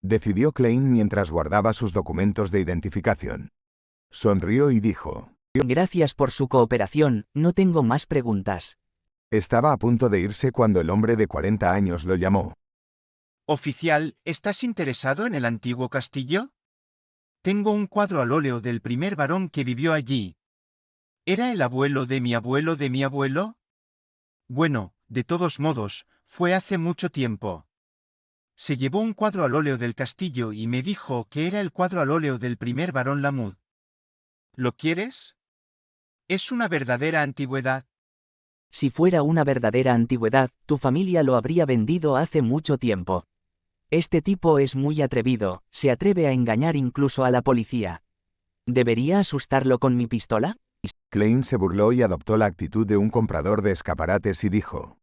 decidió Klein mientras guardaba sus documentos de identificación. Sonrió y dijo: Gracias por su cooperación, no tengo más preguntas. Estaba a punto de irse cuando el hombre de 40 años lo llamó. Oficial, ¿estás interesado en el antiguo castillo? Tengo un cuadro al óleo del primer varón que vivió allí. ¿Era el abuelo de mi abuelo de mi abuelo? Bueno, de todos modos, fue hace mucho tiempo. Se llevó un cuadro al óleo del castillo y me dijo que era el cuadro al óleo del primer varón Lamud. ¿Lo quieres? Es una verdadera antigüedad. Si fuera una verdadera antigüedad, tu familia lo habría vendido hace mucho tiempo. Este tipo es muy atrevido, se atreve a engañar incluso a la policía. ¿Debería asustarlo con mi pistola? Klein se burló y adoptó la actitud de un comprador de escaparates y dijo: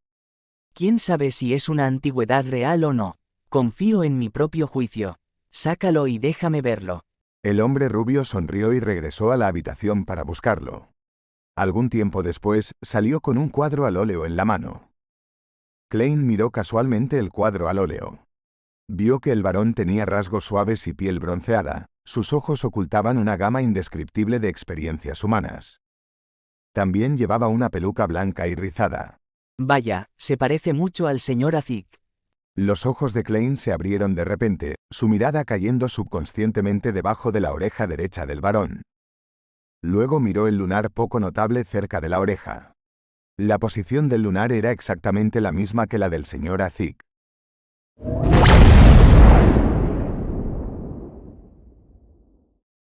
¿Quién sabe si es una antigüedad real o no? Confío en mi propio juicio. Sácalo y déjame verlo. El hombre rubio sonrió y regresó a la habitación para buscarlo. Algún tiempo después, salió con un cuadro al óleo en la mano. Klein miró casualmente el cuadro al óleo. Vio que el varón tenía rasgos suaves y piel bronceada, sus ojos ocultaban una gama indescriptible de experiencias humanas. También llevaba una peluca blanca y rizada. Vaya, se parece mucho al señor Azik. Los ojos de Klein se abrieron de repente, su mirada cayendo subconscientemente debajo de la oreja derecha del varón. Luego miró el lunar poco notable cerca de la oreja. La posición del lunar era exactamente la misma que la del señor Azik.